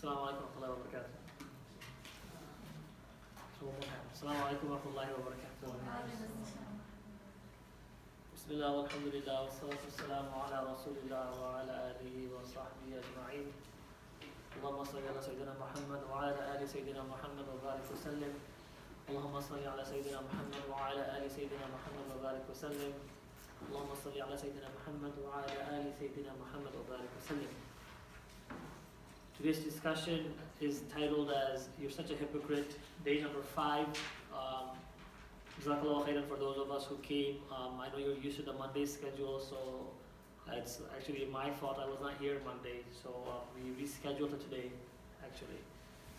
Assalamu alaikum wa rahmatullahi wa barakatuh. Assalamu alaikum wa rahmatullahi wa barakatuh. Bismillah walhamdulillah wa salatu wassalamu ala rasulillah wa ala alihi wa sahbihi ajma'in. Allahumma salli ala Sayyidina Muhammad wa ala ali Sayyidina Muhammad wa barik wa sallim. Allahumma salli ala Sayyidina Muhammad wa ala ali Sayyidina Muhammad wa barik wa sallim. Allahumma salli ala Sayyidina Muhammad wa ala ali Sayyidina Muhammad wa barik wa sallim. Today's discussion is titled as You're Such a Hypocrite, day number 5. Jazakallah khairan for those of us who came. I know you're used to the Monday schedule, so it's actually my fault. I was not here Monday, so we rescheduled it today, actually.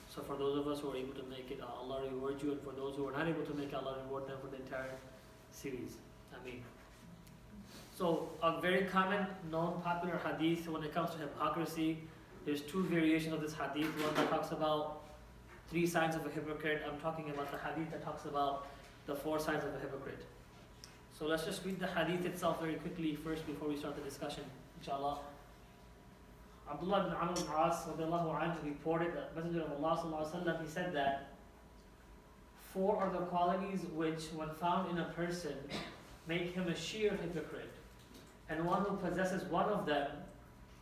So for those of us who are able to make it, Allah reward you, and for those who are not able to make it, Allah reward them for the entire series. Ameen. So a very common, known, popular hadith when it comes to hypocrisy, there's 2 variations of this hadith. One that talks about 3 signs of a hypocrite. I'm talking about the hadith that talks about the 4 signs of a hypocrite. So let's just read the hadith itself very quickly first before we start the discussion, inshallah. Abdullah ibn Amr ibn As radiallahu anhu reported that Messenger of Allah sallallahu alaihi wasallam, he said that 4 are the qualities which, when found in a person, make him a sheer hypocrite. And one who possesses one of them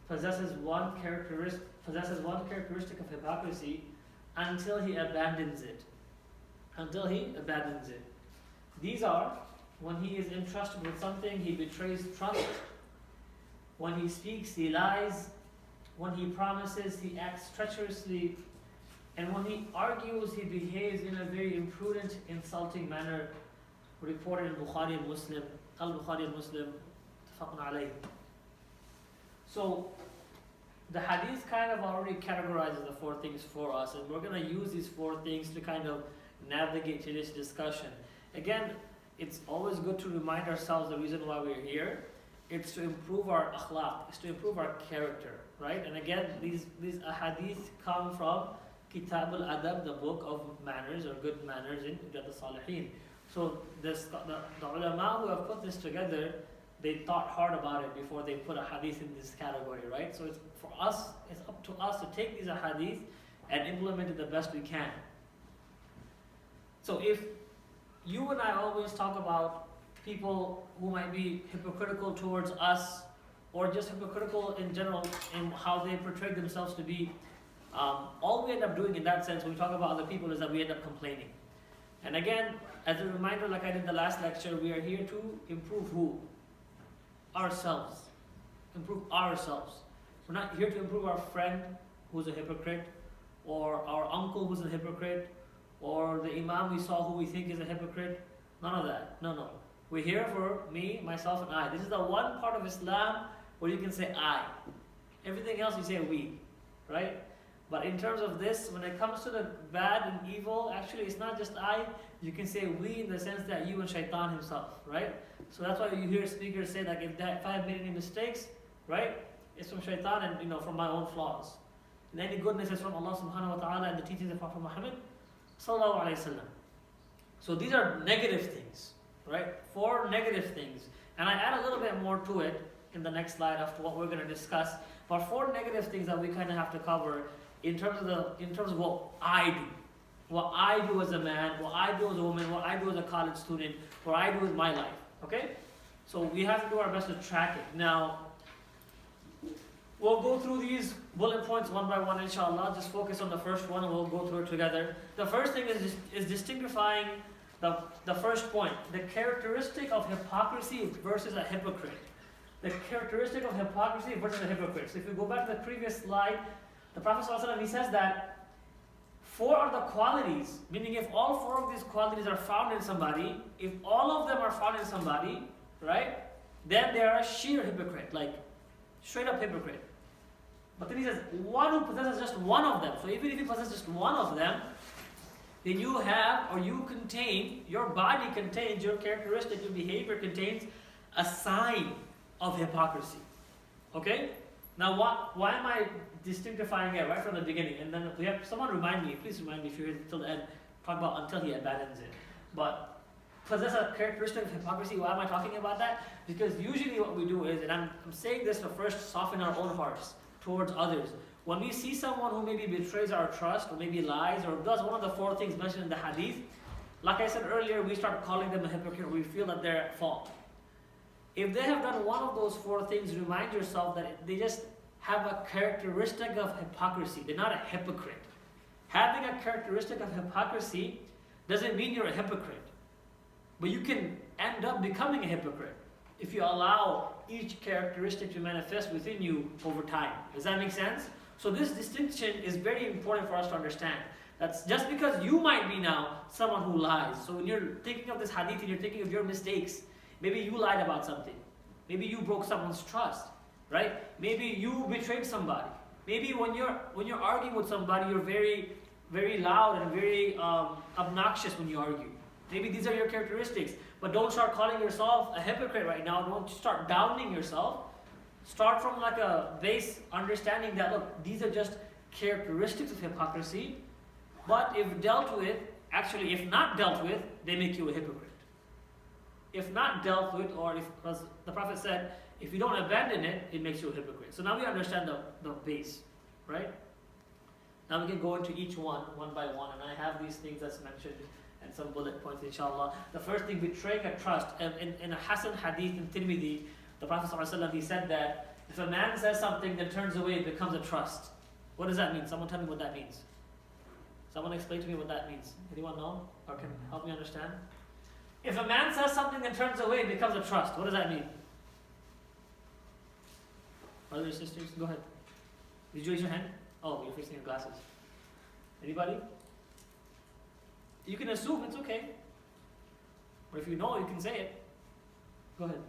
possesses one characteristic of hypocrisy until he abandons it. Until he abandons it. These are: when he is entrusted with something, he betrays trust. When he speaks, he lies. When he promises, he acts treacherously. And when he argues, he behaves in a very imprudent, insulting manner. Reported in Bukhari and Muslim. Al-Bukhari and Muslim. Tafaqun alayh. So, the hadith kind of already categorizes the 4 things for us, and we're going to use these 4 things to kind of navigate today's discussion. Again, it's always good to remind ourselves the reason why we're here. It's to improve our akhlaq, it's to improve our character, right? And again, these hadith come from Kitab al-Adab, the book of manners or good manners in Riyadh al-Salihin. So the ulama who have put this together, they thought hard about it before they put a hadith in this category, right? So it's up to us to take these hadith and implement it the best we can. So if you and I always talk about people who might be hypocritical towards us, or just hypocritical in general in how they portray themselves to be, all we end up doing in that sense when we talk about other people is that we end up complaining. And again, as a reminder, like I did in the last lecture, we are here to improve who? Ourselves. Improve ourselves. We're not here to improve our friend who's a hypocrite, or our uncle who's a hypocrite, or the imam we saw who we think is a hypocrite. None of that. No. We're here for me, myself, and I. This is the one part of Islam where you can say I. Everything else you say we, right? But in terms of this, when it comes to the bad and evil, actually it's not just I. You can say we in the sense that you and shaitan himself, right? So that's why you hear speakers say that if I have made any mistakes, right, it's from shaitan and from my own flaws. And any goodness is from Allah subhanahu wa ta'ala and the teachings of Prophet Muhammad sallallahu alayhi wa sallam. So these are negative things, right? 4 negative things. And I add a little bit more to it in the next slide after what we're going to discuss. But 4 negative things that we kind of have to cover in terms of what I do. What I do as a man, what I do as a woman, what I do as a college student, what I do in my life. Okay? So we have to do our best to track it. Now, we'll go through these bullet points one by one, inshallah. Just focus on the first one and we'll go through it together. The first thing is distinguishing the first point, the characteristic of hypocrisy versus a hypocrite. The characteristic of hypocrisy versus a hypocrite. So if you go back to the previous slide, the Prophet ﷺ, he says that 4 are the qualities, meaning if all 4 of these qualities are found in somebody, if all of them are found in somebody, right, then they are a sheer hypocrite, like straight up hypocrite. But then he says, one who possesses just one of them, so even if you possess just one of them, then you have, or you contain, your body contains, your characteristic, your behavior contains a sign of hypocrisy. Okay? Now, why am I distinctifying it right from the beginning? And then we have someone remind me, please remind me if you're here till the end, talk about until he abandons it. But possess a characteristic of hypocrisy, why am I talking about that? Because usually what we do is, and I'm saying this to first soften our own hearts towards others. when we see someone who maybe betrays our trust or maybe lies or does one of the 4 things mentioned in the hadith, like I said earlier, we start calling them a hypocrite. We feel that they're at fault. If they have done one of those 4 things, remind yourself that they just have a characteristic of hypocrisy. They're not a hypocrite. Having a characteristic of hypocrisy doesn't mean you're a hypocrite. But you can end up becoming a hypocrite if you allow each characteristic to manifest within you over time. Does that make sense? So this distinction is very important for us to understand. That's just because you might be now someone who lies. So when you're thinking of this hadith and you're thinking of your mistakes, maybe you lied about something. Maybe you broke someone's trust, right? Maybe you betrayed somebody. Maybe when you're arguing with somebody, you're very, very loud and very obnoxious when you argue. Maybe these are your characteristics. But don't start calling yourself a hypocrite right now. Don't start downing yourself. Start from like a base understanding that, look, these are just characteristics of hypocrisy. But if dealt with, actually if not dealt with, they make you a hypocrite. If not dealt with, or if, as the Prophet said, if you don't abandon it, it makes you a hypocrite. So now we understand the base, right? Now we can go into each one by one. And I have these things that's mentioned and some bullet points, inshallah. The first thing, betraying a trust. In a Hasan hadith in Tirmidhi, the Prophet ﷺ, he said that if a man says something then turns away, it becomes a trust. What does that mean? Someone tell me what that means. Someone explain to me what that means. Anyone know? Or can help me understand? If a man says something and turns away, it becomes a trust. What does that mean? Brothers and sisters, go ahead. Did you raise your hand? Oh, you're fixing your glasses. Anybody? You can assume, it's okay. Or if you know, you can say it. Go ahead.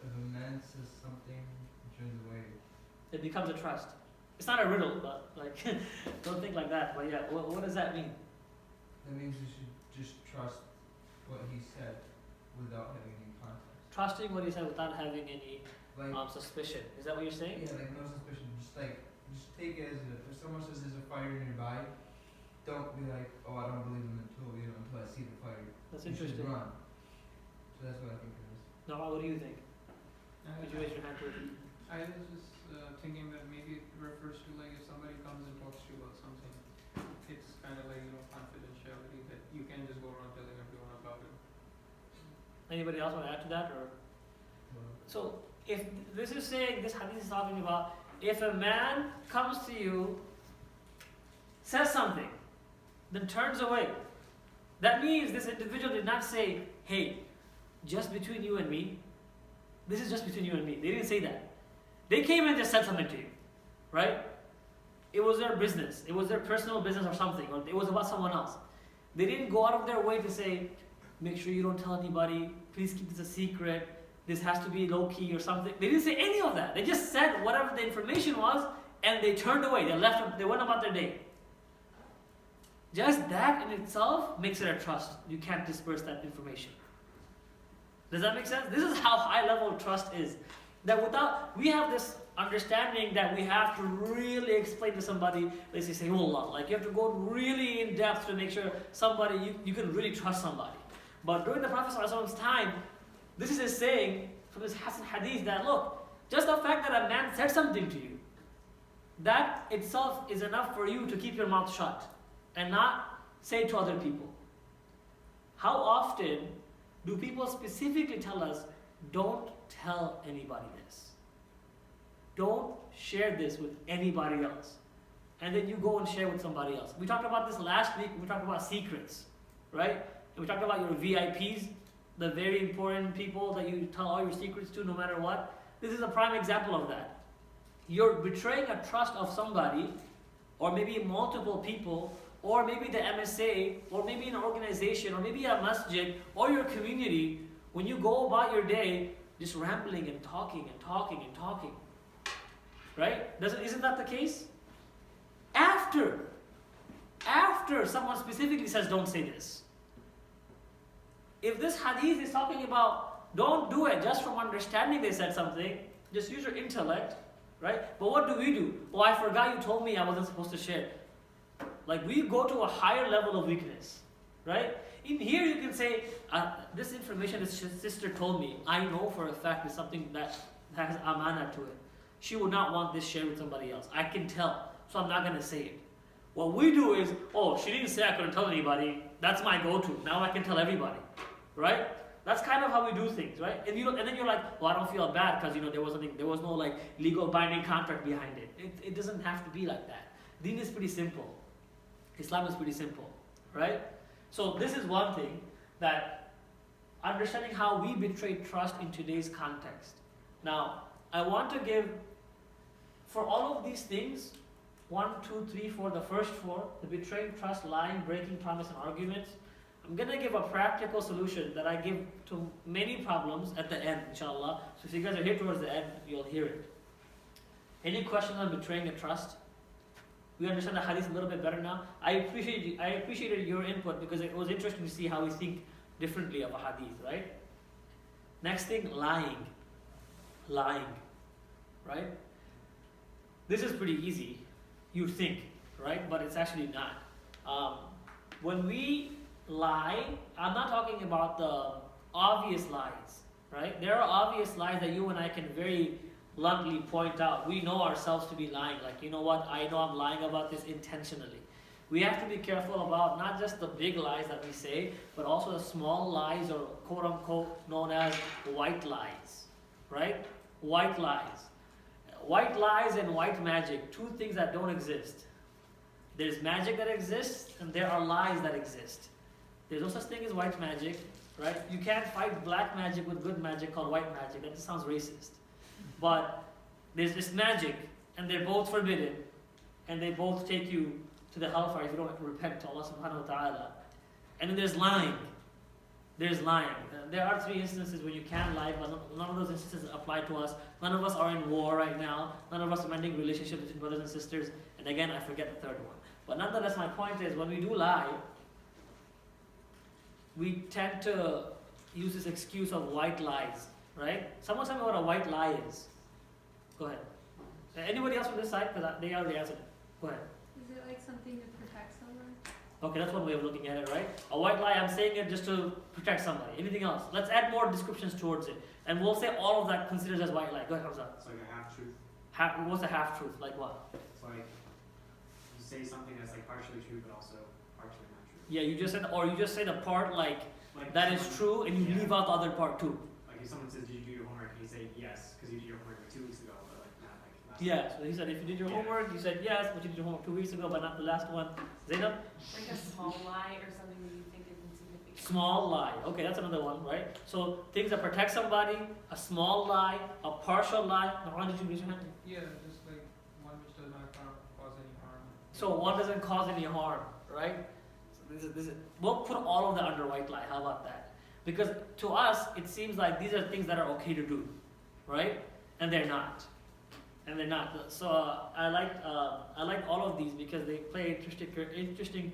If a man says something and turns away, it becomes a trust. It's not a riddle, but like, don't think like that. But yeah, what does that mean? That means you should just trust what he said without having any context. Trusting what he said without having any suspicion. Is that what you're saying? Yeah, like no suspicion. Just take it as if someone says there's a fire nearby, don't be like, oh, I don't believe him until I see the fire. That's you interesting. should run. So that's what I think it is. No, what do you think? Would you raise your hand to it? I was just thinking that maybe it refers to like if somebody comes and talks to you about something, it's kind of like, confidentiality that you can just go around telling everyone about it. Anybody else want to add to that? Or so if this is saying, this hadith is talking about, if a man comes to you, says something, then turns away, that means this individual did not say, hey, just between you and me, this is just between you and me. They didn't say that. They came and just said something to you, right? It was their business. It was their personal business or something, or it was about someone else. They didn't go out of their way to say, make sure you don't tell anybody, please keep this a secret, this has to be low-key or something. They didn't say any of that. They just said whatever the information was, and they turned away. They went about their day. Just that in itself makes it a trust. You can't disperse that information. Does that make sense? This is how high level trust is. That we have this understanding that we have to really explain to somebody, let's say, Sayyidullah. Like you have to go really in depth to make sure somebody, you can really trust somebody. But during the Prophet ﷺ's time, this is his saying from this Hasan hadith that, look, just the fact that a man said something to you, that itself is enough for you to keep your mouth shut and not say to other people. How often do people specifically tell us, don't tell anybody this. Don't share this with anybody else. And then you go and share with somebody else. We talked about this last week. We talked about secrets, right? And we talked about your VIPs, the very important people that you tell all your secrets to no matter what. This is a prime example of that. You're betraying a trust of somebody, or maybe multiple people, or maybe the MSA, or maybe an organization, or maybe a masjid, or your community, when you go about your day just rambling and talking and talking and talking. Right? Isn't that the case? After someone specifically says, don't say this. If this hadith is talking about, don't do it just from understanding they said something, just use your intellect, right? But what do? Oh, I forgot you told me I wasn't supposed to share. Like we go to a higher level of weakness, right? In here you can say, this information this sister told me, I know for a fact it's something that has amana to it. She would not want this shared with somebody else. I can tell. so I'm not going to say it. What we do is, oh, she didn't say I couldn't tell anybody. That's my go-to. Now I can tell everybody, right? That's kind of how we do things, right? And then you're like, well, I don't feel bad because there was no like legal binding contract behind it. It doesn't have to be like that. Deen is pretty simple. Islam is pretty simple, right? So this is one thing, that understanding how we betray trust in today's context. Now, I want to give, for all of these things, 1, 2, 3, 4, the first 4, the betraying trust, lying, breaking promise, and arguments, I'm going to give a practical solution that I give to many problems at the end, inshallah. So if you guys are here towards the end, you'll hear it. Any questions on betraying a trust? We understand the hadith a little bit better now. I appreciated your input because it was interesting to see how we think differently of a hadith, right? Next thing, lying. Lying, right? This is pretty easy, you think, right? But it's actually not. When we lie, I'm not talking about the obvious lies, right? There are obvious lies that you and I can very bluntly point out. We know ourselves to be lying. Like, you know what? I know I'm lying about this intentionally. We have to be careful about not just the big lies that we say, but also the small lies, or quote unquote known as white lies, right? White lies. White lies and white magic, two things that don't exist. There's magic that exists, and there are lies that exist. There's no such thing as white magic, right? You can't fight black magic with good magic called white magic. That just sounds racist. But there's this magic, and they're both forbidden, and they both take you to the hellfire if you don't repent to Allah subhanahu wa ta'ala. And then there's lying. There's lying. There are 3 instances where you can lie, but none of those instances apply to us. None of us are in war right now. None of us are mending relationships between brothers and sisters. And again, I forget the 3rd one. But nonetheless, my point is, when we do lie, we tend to use this excuse of white lies, right? Someone tell me what a white lie is. Go ahead. Anybody else on this side? Because they already answered it. Go ahead. Is it like something to protect someone? Okay, that's one way of looking at it, right? A white lie, I'm saying it just to protect somebody. Anything else? Let's add more descriptions towards it. And we'll say all of that considers as white lie. Go ahead, Hamza. It's like a half-truth. What's a half-truth? Like what? It's like you say something that's like partially true, but also partially not true. Yeah, you just say the part like that is someone- true, and you yeah. leave out the other part too. Like if someone says, "Did you do your homework?" and you say yes, because you did your homework like 2 weeks ago, but like not like last Yeah, so he said if you did your Yeah. homework, you said yes, but you did your homework 2 weeks ago, but not the last one. Zainab? Like a small lie or something that you think is insignificant. Small lie. Okay, that's another one, right? So things that protect somebody, a small lie, a partial lie. Now, did you raise your hand? Yeah, just like one which does not cause any harm. So one doesn't cause any harm, right? So this is, we'll put all of that under white lie. How about that? Because to us, it seems like these are things that are okay to do, right? And they're not. And they're not. So I like all of these because they play interesting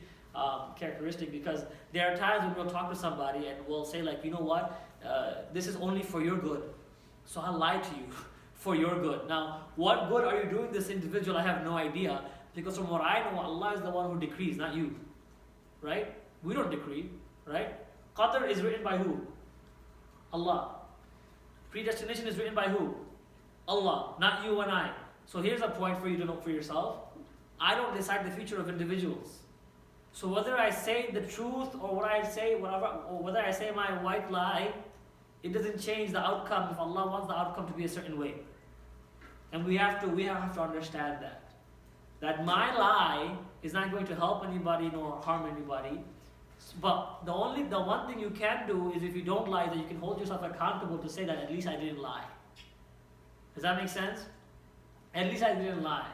characteristic. Because there are times when we'll talk to somebody and we'll say like, you know what, this is only for your good, so I'll lie to you for your good. Now, what good are you doing this individual? I have no idea, because from what I know, Allah is the one who decrees, not you, right? We don't decree, right? Qadr is written by who? Allah. Predestination is written by who? Allah, not you and I. So here's a point for you to know for yourself. I don't decide the future of individuals. So whether I say the truth or what I say, whatever, or whether I say my white lie, it doesn't change the outcome if Allah wants the outcome to be a certain way. And we have to understand that. That my lie is not going to help anybody nor harm anybody. But the one thing you can do is, if you don't lie, that you can hold yourself accountable to say that at least I didn't lie. Does that make sense? At least I didn't lie.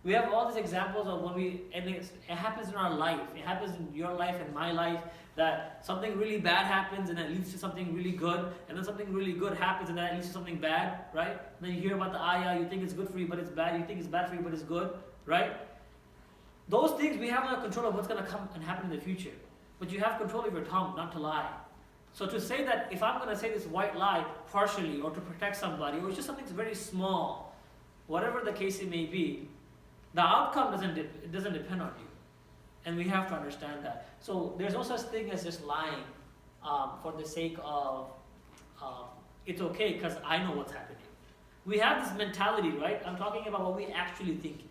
We have all these examples of and it happens in our life. It happens in your life and my life, that something really bad happens and it leads to something really good, and then something really good happens and then it leads to something bad, right? And then you hear about the ayah, you think it's good for you but it's bad, you think it's bad for you but it's good, right? Those things, we have no control of what's going to come and happen in the future. But you have control of your tongue not to lie. So to say that if I'm going to say this white lie partially or to protect somebody, or it's just something that's very small, whatever the case it may be, the outcome doesn't depend on you. And we have to understand that. So there's no such thing as just lying for the sake of it's okay because I know what's happening. We have this mentality, right? I'm talking about what we actually think.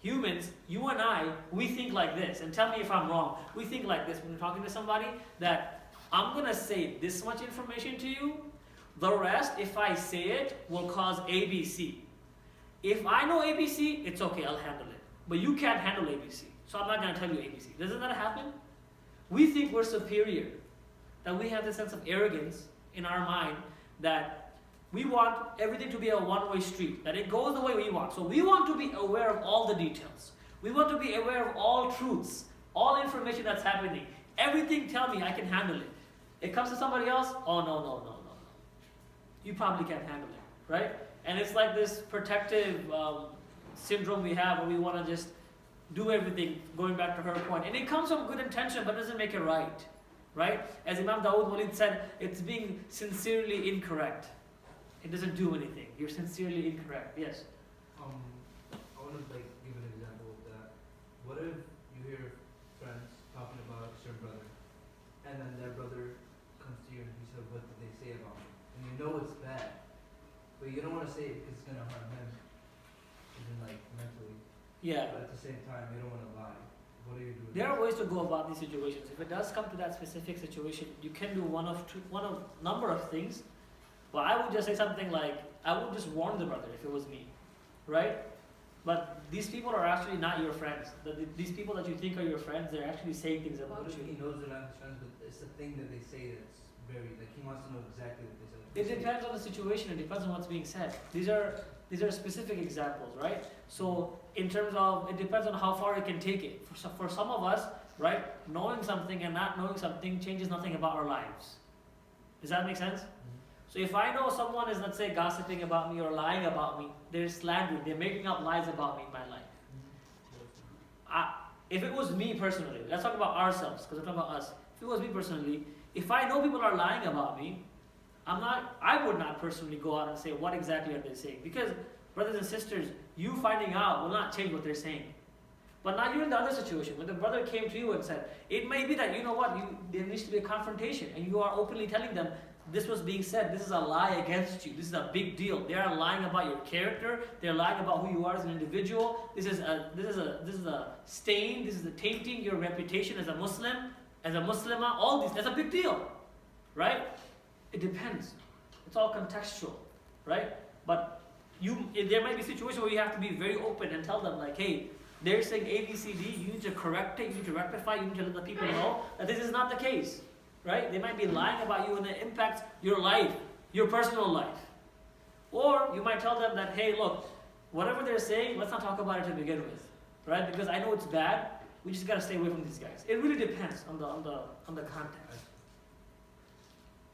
humans, you and I, we think like this, and tell me if I'm wrong. We think like this when we're talking to somebody, that I'm gonna say this much information to you, the rest, if I say it, will cause ABC. If I know ABC, it's okay, I'll handle it. But you can't handle ABC, so I'm not gonna tell you ABC. Doesn't that happen? We think we're superior, that we have this sense of arrogance in our mind, that we want everything to be a one-way street, that it goes the way we want. So we want to be aware of all the details. We want to be aware of all truths, all information that's happening. Everything, tell me, I can handle it. It comes to somebody else, oh no. You probably can't handle it, right? And it's like this protective syndrome we have, where we want to just do everything, going back to her point. And it comes from good intention, but doesn't make it right? As Imam Dawood Walid said, it's being sincerely incorrect. It doesn't do anything. You're sincerely incorrect. Yes? I want to give an example of that. What if you hear friends talking about a certain brother, and then their brother comes to you and he said, what did they say about me? And you know it's bad, but you don't want to say it because it's going to harm him, even mentally. Yeah. But at the same time, you don't want to lie. What do you do? There are ways to go about these situations. If it does come to that specific situation, you can do one of number of things. But I would just say something like, I would just warn the brother if it was me, right? But these people are actually not your friends. These people that you think are your friends, they're actually saying things about What if you. he knows they're not his friends, but it's the thing that they say that's very, he wants to know exactly what they It say. depends on the situation. It depends on what's being said. These are specific examples, right? So in terms of, it depends on how far you can take it. For some of us, right, knowing something and not knowing something changes nothing about our lives. Does that make sense? So if I know someone is, let's say, gossiping about me or lying about me, they're slandering, they're making up lies about me in my life. If it was me personally, let's talk about ourselves, because we're talking about us. If it was me personally, if I know people are lying about me, I would not personally go out and say, what exactly are they saying? Because, brothers and sisters, you finding out will not change what they're saying. But now you're in the other situation, when the brother came to you and said, it may be that, you know what, there needs to be a confrontation, and you are openly telling them, this was being said, this is a lie against you, this is a big deal. They are lying about your character, they're lying about who you are as an individual, this is a stain, this is a tainting your reputation as a Muslim, as a Muslimah, all this, that's a big deal, right? It depends. It's all contextual, right? But there might be situations where you have to be very open and tell them like, hey, they're saying A, B, C, D, you need to correct it, you need to rectify, you need to let the people know that this is not the case. Right? They might be lying about you and it impacts your life, your personal life. Or you might tell them that, hey, look, whatever they're saying, let's not talk about it to begin with. Right? Because I know it's bad, we just gotta stay away from these guys. It really depends on the context.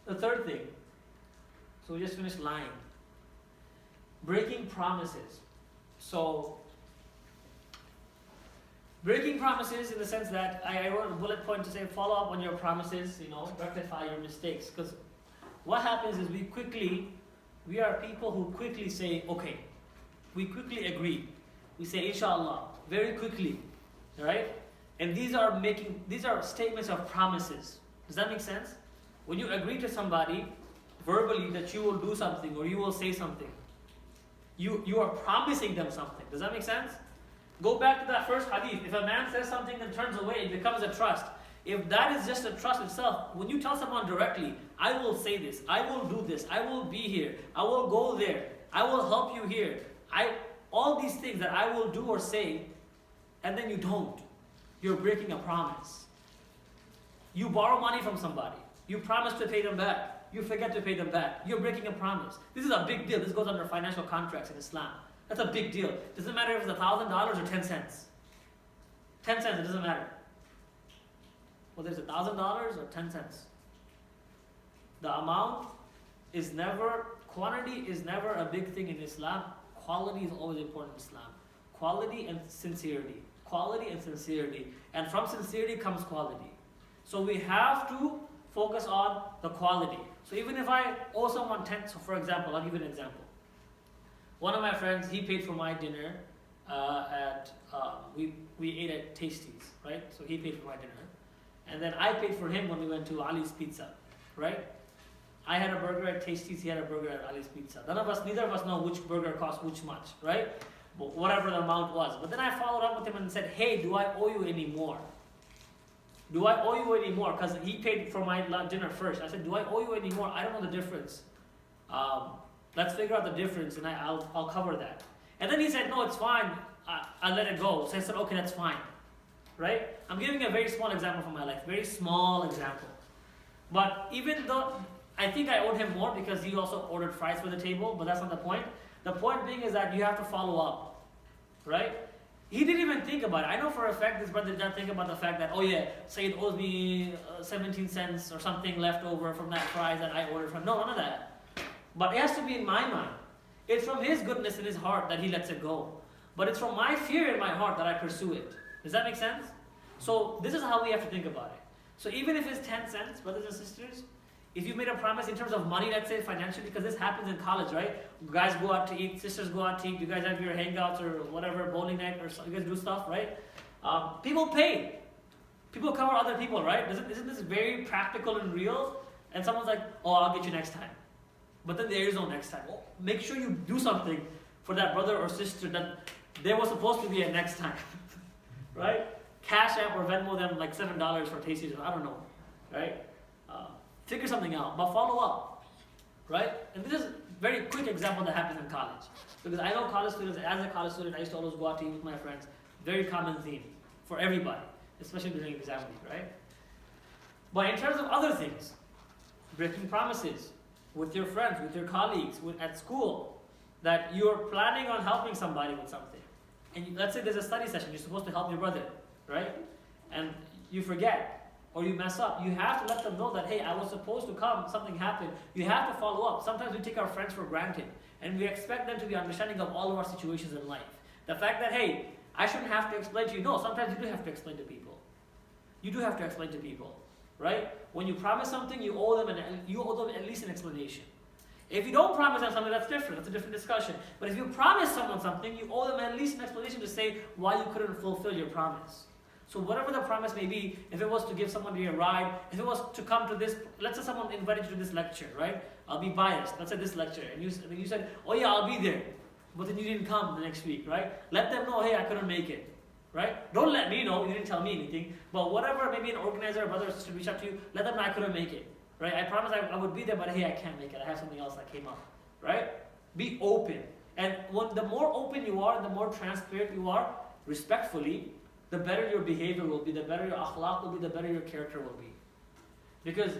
The third thing, so we just finished lying. Breaking promises. So breaking promises in the sense that I wrote a bullet point to say follow up on your promises, rectify your mistakes. Because what happens is we are people who quickly say, okay. We quickly agree. We say inshallah, very quickly, right? And these are statements of promises. Does that make sense? When you agree to somebody verbally that you will do something or you will say something, you are promising them something. Does that make sense? Go back to that first hadith. If a man says something and turns away, it becomes a trust. If that is just a trust itself, when you tell someone directly, I will say this, I will do this, I will be here, I will go there, I will help you here, all these things that I will do or say, and then you don't, you're breaking a promise. You borrow money from somebody, you promise to pay them back, you forget to pay them back, you're breaking a promise. This is a big deal. This goes under financial contracts in Islam. That's a big deal. Doesn't matter if it's $1,000 or 10 cents. 10 cents, it doesn't matter. Whether it's $1,000 or 10 cents. The amount is quantity is never a big thing in Islam. Quality is always important in Islam. Quality and sincerity. Quality and sincerity. And from sincerity comes quality. So we have to focus on the quality. So even if I owe someone 10, so for example, I'll give you an example. One of my friends, he paid for my dinner we ate at Tasties, right? So he paid for my dinner. And then I paid for him when we went to Ali's Pizza, right? I had a burger at Tasties, he had a burger at Ali's Pizza. Neither of us know which burger cost which much, right? whatever the amount was. But then I followed up with him and said, hey, do I owe you any more? Do I owe you any more? Because he paid for my dinner first. I said, do I owe you any more? I don't know the difference. Let's figure out the difference and I'll cover that. And then he said, no, it's fine. I'll let it go. So I said, okay, that's fine. Right? I'm giving a very small example from my life. Very small example. But even though I think I owed him more because he also ordered fries for the table, but that's not the point. The point being is that you have to follow up. Right? He didn't even think about it. I know for a fact this brother did not think about the fact that, oh yeah, Sayyid owes me 17 cents or something left over from that fries that I ordered from. No, none of that. But it has to be in my mind. It's from his goodness in his heart that he lets it go. But it's from my fear in my heart that I pursue it. Does that make sense? So this is how we have to think about it. So even if it's 10 cents, brothers and sisters, if you made a promise in terms of money, let's say financially, because this happens in college, right? Guys go out to eat, sisters go out to eat, you guys have your hangouts or whatever, bowling night, or you guys do stuff, right? People pay. People cover other people, right? Isn't this very practical and real? And someone's like, oh, I'll get you next time. But then there is no next time. Well, make sure you do something for that brother or sister that there was supposed to be a next time, right? Cash App or Venmo them like $7 for tasties. I don't know, right? Figure something out, but follow up, right? And this is a very quick example that happens in college. Because I know college students, as a college student, I used to always go out to eat with my friends. Very common theme for everybody, especially during exam week, right? But in terms of other things, breaking promises with your friends, with your colleagues, at school, that you're planning on helping somebody with something. And let's say there's a study session, you're supposed to help your brother, right? And you forget, or you mess up, you have to let them know that, hey, I was supposed to come, something happened. You have to follow up. Sometimes we take our friends for granted, and we expect them to be understanding of all of our situations in life. The fact that, hey, I shouldn't have to explain to you. No, sometimes you do have to explain to people. You do have to explain to people, right? When you promise something, you owe them at least an explanation. If you don't promise them something, that's different. That's a different discussion. But if you promise someone something, you owe them at least an explanation to say why you couldn't fulfill your promise. So whatever the promise may be, if it was to give somebody a ride, if it was to come to this, let's say someone invited you to this lecture, right? I'll be biased. Let's say this lecture, and you said, oh yeah, I'll be there. But then you didn't come the next week, right? Let them know, hey, I couldn't make it, right? Don't let me know, you didn't tell me anything. But whatever, maybe an organizer, a brother or sister reach out to you, let them know I couldn't make it, right? I promise I would be there, but hey, I can't make it. I have something else that came up, right? Be open. And the more open you are, the more transparent you are, respectfully, the better your behavior will be, the better your akhlaq will be, the better your character will be. Because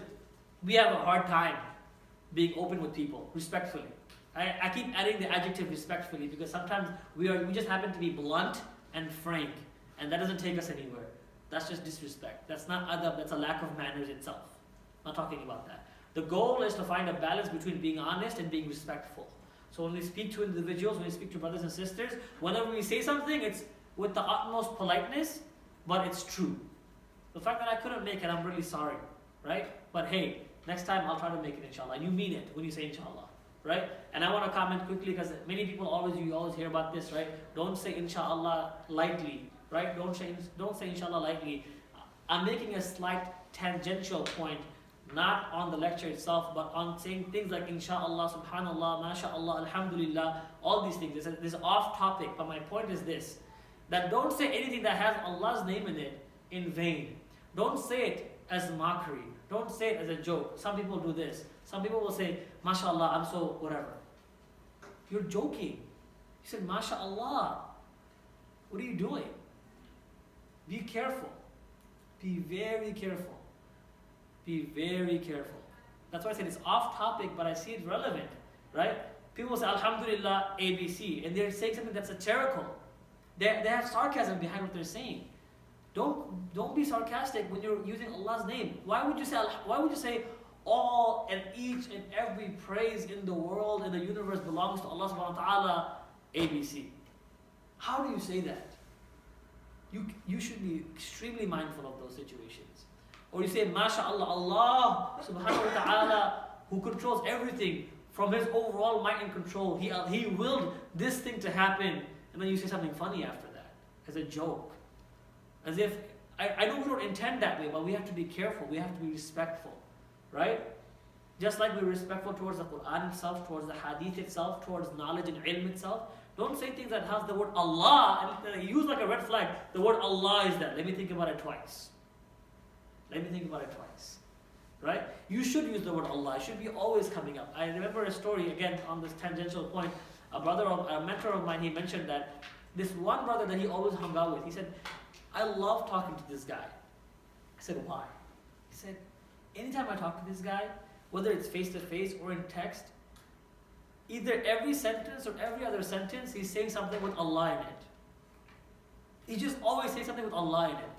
we have a hard time being open with people, respectfully. I keep adding the adjective respectfully because sometimes we just happen to be blunt and frank, and that doesn't take us anywhere. That's just disrespect. That's not adab, that's a lack of manners itself. I'm not talking about that. The goal is to find a balance between being honest and being respectful. So when we speak to individuals, when we speak to brothers and sisters, whenever we say something, it's with the utmost politeness, but it's true. The fact that I couldn't make it, I'm really sorry, right? But hey, next time I'll try to make it, inshallah. And you mean it when you say inshallah, right? And I want to comment quickly because many people you always hear about this, right? Don't say inshallah lightly, right? Don't say inshallah lightly. I'm making a slight tangential point, not on the lecture itself, but on saying things like inshallah, subhanallah, masha'allah, alhamdulillah, all these things. This is off topic, but my point is this. That don't say anything that has Allah's name in it in vain. Don't say it as mockery. Don't say it as a joke. Some people do this. Some people will say, MashaAllah, I'm so whatever. You're joking. You said, MashaAllah. What are you doing? Be careful. Be very careful. Be very careful. That's why I said it's off topic, but I see it relevant, right? People say, Alhamdulillah, ABC, and they're saying something that's satirical. They have sarcasm behind what they're saying. Don't be sarcastic when you're using Allah's name. Why would you say all and each and every praise in the world, in the universe belongs to Allah subhanahu wa ta'ala, ABC? How do you say that? You should be extremely mindful of those situations. Or you say, MashaAllah, Allah subhanahu wa ta'ala, who controls everything from His overall might and control. He willed this thing to happen. And then you say something funny after that, as a joke. As if, I know we don't intend that way, but we have to be careful, we have to be respectful, right? Just like we're respectful towards the Quran itself, towards the Hadith itself, towards knowledge and ilm itself, Don't say things that has the word Allah and use like a red flag. The word Allah is there. Let me think about it twice. Let me think about it twice. Right? You should use the word Allah. It should be always coming up. I remember a story, again, on this tangential point. A mentor of mine, he mentioned that this one brother that he always hung out with, he said, I love talking to this guy. I said, why? He said, anytime I talk to this guy, whether it's face to face or in text, either every sentence or every other sentence, he's saying something with Allah in it. He just always says something with Allah in it.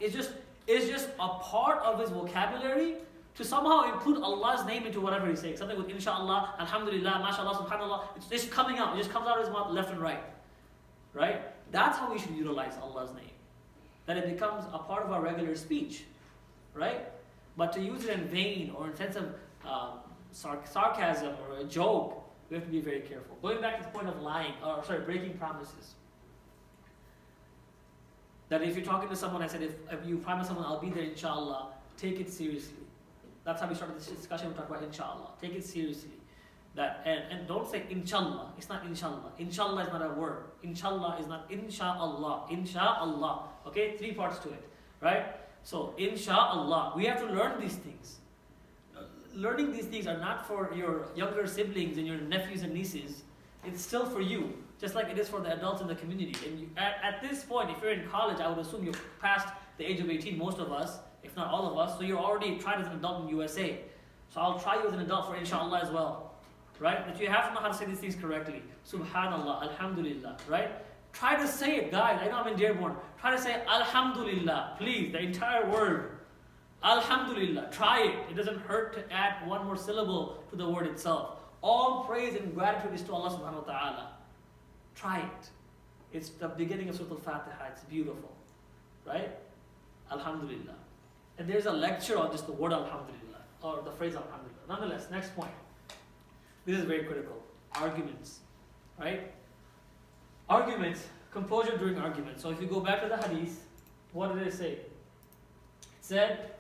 It's just a part of his vocabulary to somehow include Allah's name into whatever he's saying. Something with inshallah, alhamdulillah, mashallah, subhanallah. It's just coming out. It just comes out of his mouth left and right. Right? That's how we should utilize Allah's name. That it becomes a part of our regular speech. Right? But to use it in vain or in sense of sarcasm or a joke, we have to be very careful. Going back to the point of lying, breaking promises. That if you're talking to someone, I said, if you promise someone, I'll be there, inshallah, take it seriously. That's how we started this discussion. We talked about inshallah. Take it seriously. And don't say inshallah. It's not inshallah. Inshallah is not a word. Inshallah is not insha'Allah. Insha'Allah. Okay? 3 parts to it. Right? So, insha'Allah. We have to learn these things. Learning these things are not for your younger siblings and your nephews and nieces. It's still for you. Just like it is for the adults in the community. And at this point, if you're in college, I would assume you're past the age of 18, most of us, if not all of us. So you're already tried as an adult in USA. So I'll try you as an adult for inshallah as well. Right? But you have to know how to say these things correctly. Subhanallah, alhamdulillah. Right? Try to say it, guys. I know I'm in Dearborn. Try to say alhamdulillah. Please, the entire word. Alhamdulillah. Try it. It doesn't hurt to add one more syllable to the word itself. All praise and gratitude is to Allah subhanahu wa ta'ala. Try it. It's the beginning of Surah Al-Fatiha. It's beautiful. Right? Alhamdulillah. And there's a lecture on just the word alhamdulillah. Or the phrase alhamdulillah. Nonetheless, next point. This is very critical. Arguments. Right? Arguments. Composure during arguments. So if you go back to the hadith, what did it say? It said,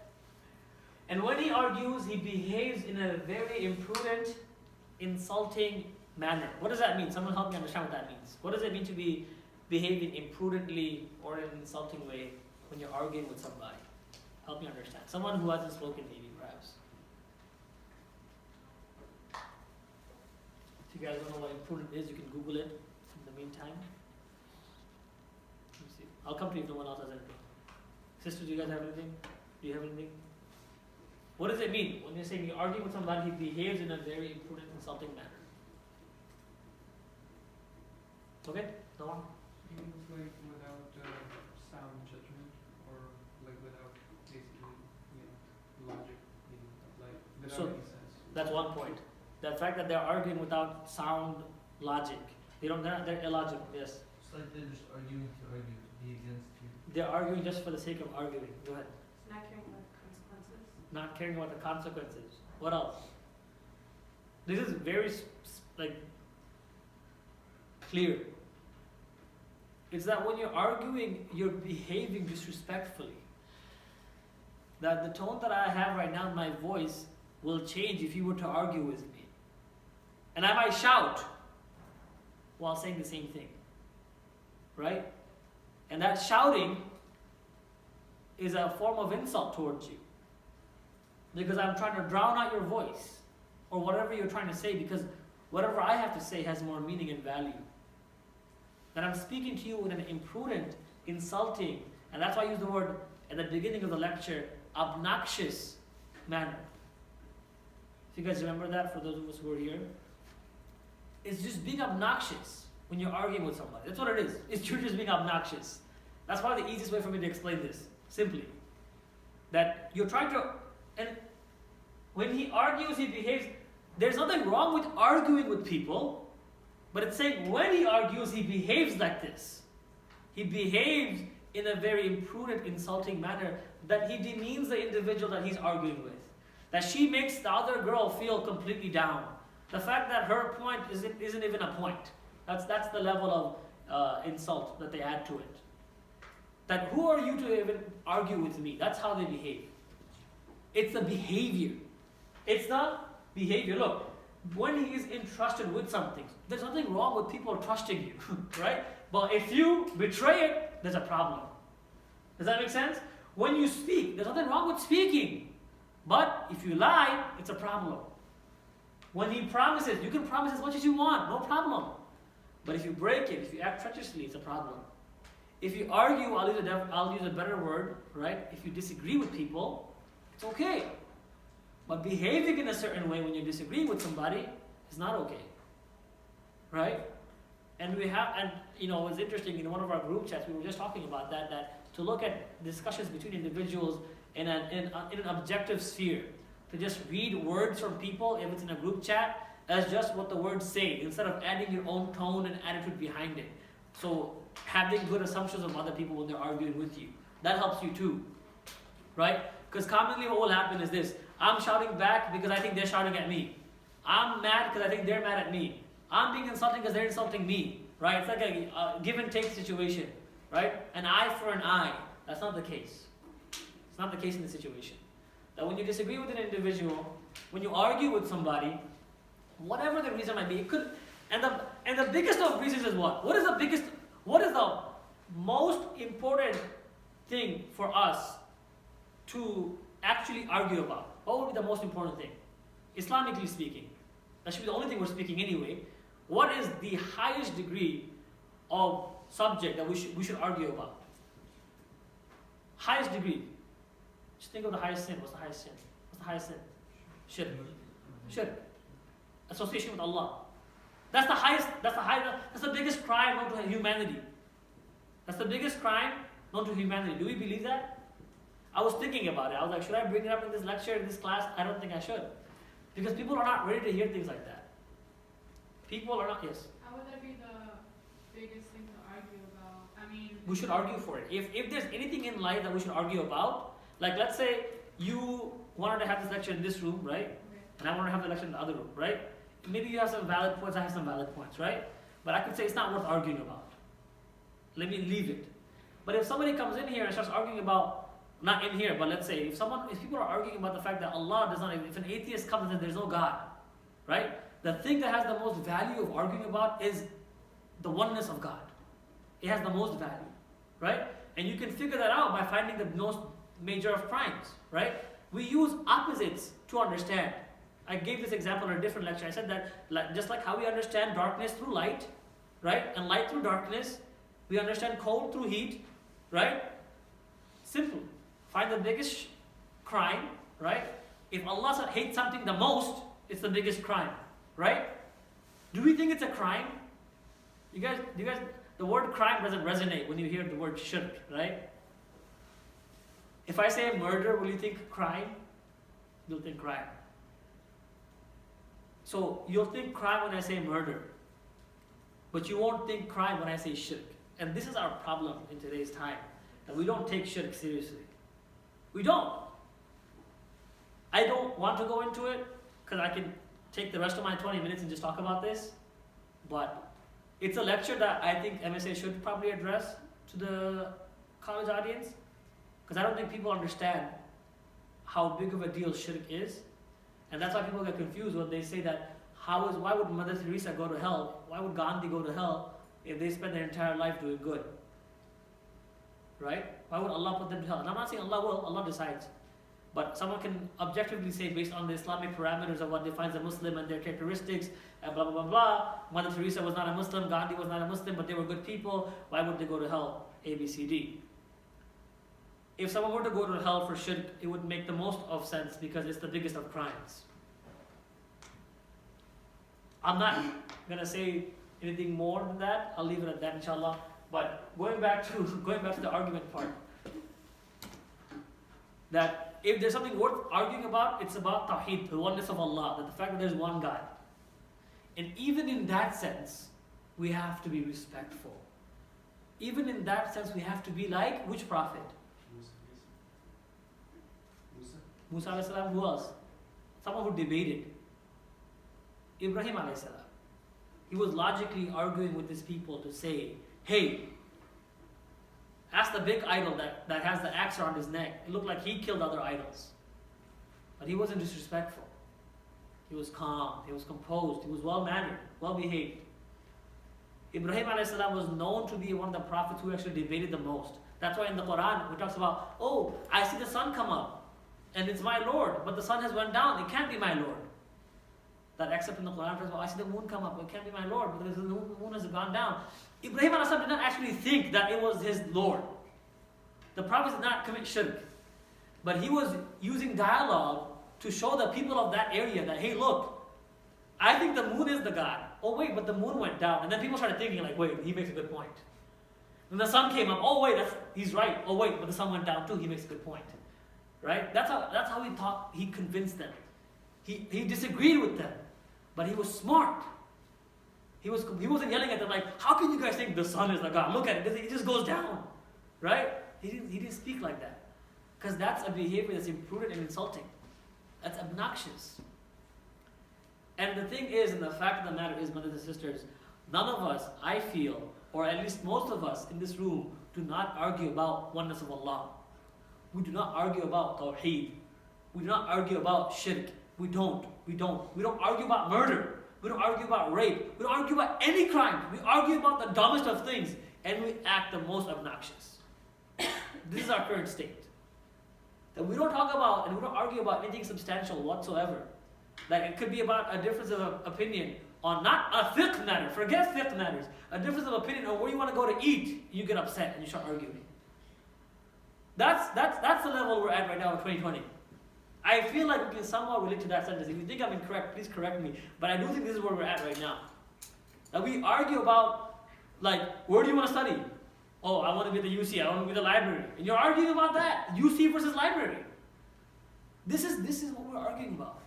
and when he argues, he behaves in a very imprudent, insulting manner. What does that mean? Someone help me understand what that means. What does it mean to be behaving imprudently or in an insulting way when you're arguing with somebody? Help me understand. Someone who hasn't spoken maybe, perhaps. If you guys don't know what imprudent is, you can Google it in the meantime. Let me see. I'll come to you if no one else has anything. Sisters, do you guys have anything? Do you have anything? What does it mean? When you're saying you argue with somebody, he behaves in a very imprudent, insulting manner. Okay? No one? Means like without sound judgment or like without basically, logic, like without any sense. That's one point. The fact that they're arguing without sound logic. They're illogical, yes. It's like they're just arguing to argue, to be against you. They're arguing just for the sake of arguing. Go ahead. Not caring about the consequences. Not caring about the consequences. What else? This is very clear. It's that when you're arguing, you're behaving disrespectfully. That the tone that I have right now in my voice will change if you were to argue with me. And I might shout while saying the same thing. Right? And that shouting is a form of insult towards you. Because I'm trying to drown out your voice. Or whatever you're trying to say, because whatever I have to say has more meaning and value. That I'm speaking to you in an imprudent, insulting, and that's why I use the word at the beginning of the lecture, obnoxious manner. If you guys remember that, for those of us who are here, it's just being obnoxious when you're arguing with somebody. That's what it is. You're just being obnoxious. That's probably the easiest way for me to explain this, simply. That you're trying to, and when he argues, he behaves, there's nothing wrong with arguing with people. But it's saying when he argues, he behaves like this. He behaves in a very imprudent, insulting manner that he demeans the individual that he's arguing with. That she makes the other girl feel completely down. The fact that her point isn't even a point. That's the level of insult that they add to it. That who are you to even argue with me? That's how they behave. It's the behavior. It's not behavior. Look, when he is entrusted with something, there's nothing wrong with people trusting you, right? But if you betray it, there's a problem. Does that make sense? When you speak, there's nothing wrong with speaking. But if you lie, it's a problem. When he promises, you can promise as much as you want, no problem. But if you break it, if you act treacherously, it's a problem. If you argue, I'll use a better word, right? If you disagree with people, it's okay. But behaving in a certain way when you disagree with somebody is not okay, right? And it's interesting, in one of our group chats, we were just talking about that to look at discussions between individuals in an objective sphere, to just read words from people, if it's in a group chat, as just what the words say, instead of adding your own tone and attitude behind it. So having good assumptions of other people when they're arguing with you, that helps you too, right? Because commonly what will happen is this: I'm shouting back because I think they're shouting at me. I'm mad because I think they're mad at me. I'm being insulting because they're insulting me, right? It's like a give and take situation, right? An eye for an eye. That's not the case. It's not the case in this situation. That when you disagree with an individual, when you argue with somebody, whatever the reason might be, it could, and the biggest of reasons is what? What is the most important thing for us to actually argue about? What would be the most important thing? Islamically speaking, that should be the only thing we're speaking anyway. What is the highest degree of subject that we should argue about? Highest degree. Just think of the highest sin. What's the highest sin? What's the highest sin? Shirk. Shirk. Association with Allah. That's the highest. That's the biggest crime known to humanity. That's the biggest crime known to humanity. Do we believe that? I was thinking about it. I was like, should I bring it up in this lecture, in this class? I don't think I should. Because people are not ready to hear things like that. People are not, yes. How would that be the biggest thing to argue about? I mean, We should argue for it. If there's anything in life that we should argue about, like let's say you wanted to have this lecture in this room, right? okay. And I want to have the lecture in the other room, right? Maybe you have some valid points, I have some valid points, right? But I could say it's not worth arguing about. Let me leave it. But if somebody comes in here and starts arguing about, not in here, but let's say if people are arguing about the fact that Allah does not, if an atheist comes and says there's no God, right? The thing that has the most value of arguing about is the oneness of God. It has the most value, right? And you can figure that out by finding the most major of crimes, right? We use opposites to understand. I gave this example in a different lecture. I said that just like how we understand darkness through light, right? And light through darkness, we understand cold through heat, right? Simple. Find the biggest crime, right? If Allah hates something the most, it's the biggest crime, right? Do we think it's a crime? You guys, the word crime doesn't resonate when you hear the word shirk, right? If I say murder, will you think crime? You'll think crime. So you'll think crime when I say murder, but you won't think crime when I say shirk. And this is our problem in today's time, that we don't take shirk seriously. We don't. I don't want to go into it because I can take the rest of my 20 minutes and just talk about this, but it's a lecture that I think MSA should probably address to the college audience, because I don't think people understand how big of a deal shirk is. And that's why people get confused when they say that why would Mother Teresa go to hell? Why would Gandhi go to hell if they spend their entire life doing good? Right? Why would Allah put them to hell? And I'm not saying Allah will, Allah decides. But someone can objectively say, based on the Islamic parameters of what defines a Muslim and their characteristics, and blah, blah, blah, blah, Mother Teresa was not a Muslim, Gandhi was not a Muslim, but they were good people. Why would they go to hell? A, B, C, D. If someone were to go to hell for shirk, it would make the most of sense because it's the biggest of crimes. I'm not going to say anything more than that. I'll leave it at that, inshallah. But going back to the argument part, that if there's something worth arguing about, it's about Tawheed, the oneness of Allah, that the fact that there's one God. And even in that sense, we have to be respectful. Even in that sense, we have to be like which prophet? Musa alayhi salam, who else? Someone who debated. Ibrahim alayhi salam. He was logically arguing with his people to say, hey, ask the big idol that has the axe around his neck. It looked like he killed other idols. But he wasn't disrespectful. He was calm, he was composed, he was well-mannered, well-behaved. Ibrahim a.s. was known to be one of the prophets who actually debated the most. That's why in the Quran, it talks about, oh, I see the sun come up, and it's my Lord, but the sun has went down, it can't be my Lord. That except in the Quran, says, well, I see the moon come up, it can't be my Lord, because the moon has gone down. Ibrahim a.s. did not actually think that it was his Lord. The Prophet did not commit shirk. But he was using dialogue to show the people of that area that, hey, look, I think the moon is the God. Oh, wait, but the moon went down. And then people started thinking, like, wait, he makes a good point. Then the sun came up. Oh, wait, he's right. Oh, wait, but the sun went down too. He makes a good point. Right? That's how he thought. He convinced them. He disagreed with them. But he was smart. He wasn't yelling at them like, how can you guys think the sun is the God? Look at it. It just goes down. Right? He didn't speak like that. Because that's a behavior that's imprudent and insulting. That's obnoxious. And the thing is, and the fact of the matter is, brothers and sisters, none of us, I feel, or at least most of us in this room, do not argue about oneness of Allah. We do not argue about Tawheed. We do not argue about shirk. We don't argue about murder. We don't argue about rape. We don't argue about any crime. We argue about the dumbest of things, and we act the most obnoxious. This is our current state. That we don't talk about and we don't argue about anything substantial whatsoever. Like it could be about a difference of opinion on not a fiqh matter, forget fiqh matters, a difference of opinion on where you want to go to eat, you get upset and you start arguing. That's the level we're at right now in 2020. I feel like we can somehow relate to that sentence. If you think I'm incorrect, please correct me. But I do think this is where we're at right now. That we argue about, like, where do you want to study? Oh, I want to be at the UC, I want to be at the library. And you're arguing about that. UC versus library. This is what we're arguing about.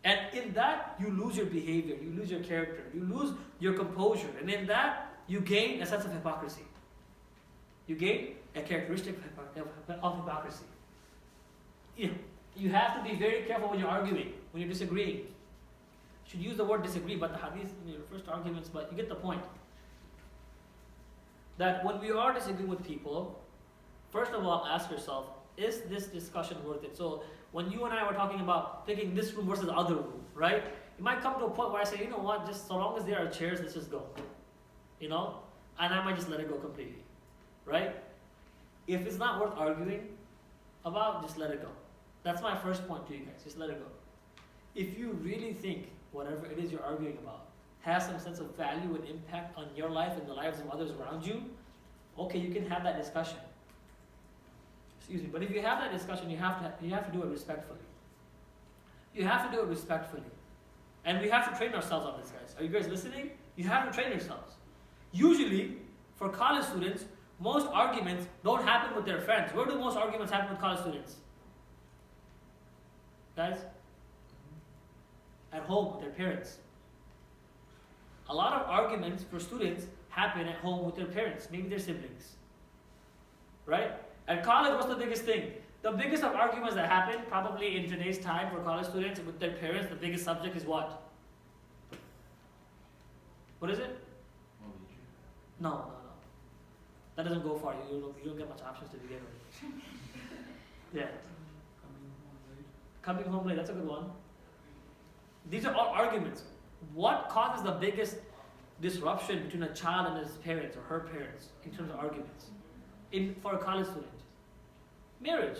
And in that, you lose your behavior, you lose your character, you lose your composure. And in that, you gain a sense of hypocrisy. You gain a characteristic of hypocrisy. You have to be very careful when you're arguing, when you're disagreeing. You should use the word disagree, but the hadith refers to arguments, but you get the point. That when we are disagreeing with people, first of all, ask yourself, is this discussion worth it? So when you and I were talking about picking this room versus the other room, right? It might come to a point where I say, you know what, just so long as there are chairs, let's just go. And I might just let it go completely, right? If it's not worth arguing about, just let it go. That's my first point to you guys, just let it go. If you really think whatever it is you're arguing about has some sense of value and impact on your life and the lives of others around you, okay, you can have that discussion. Excuse me, but if you have that discussion, you have to do it respectfully. You have to do it respectfully. And we have to train ourselves on this, guys. Are you guys listening? You have to train yourselves. Usually, for college students, most arguments don't happen with their friends. Where do most arguments happen with college students? Guys? At home with their parents. A lot of arguments for students happen at home with their parents, maybe their siblings. Right? At college, what's the biggest thing? The biggest of arguments that happen, probably in today's time for college students with their parents, the biggest subject is what? What is it? No. That doesn't go far. You don't get much options to begin with. Yeah. Coming home late, that's a good one. These are all arguments. What causes the biggest disruption between a child and his parents or her parents in terms of arguments? For a college student? Marriage.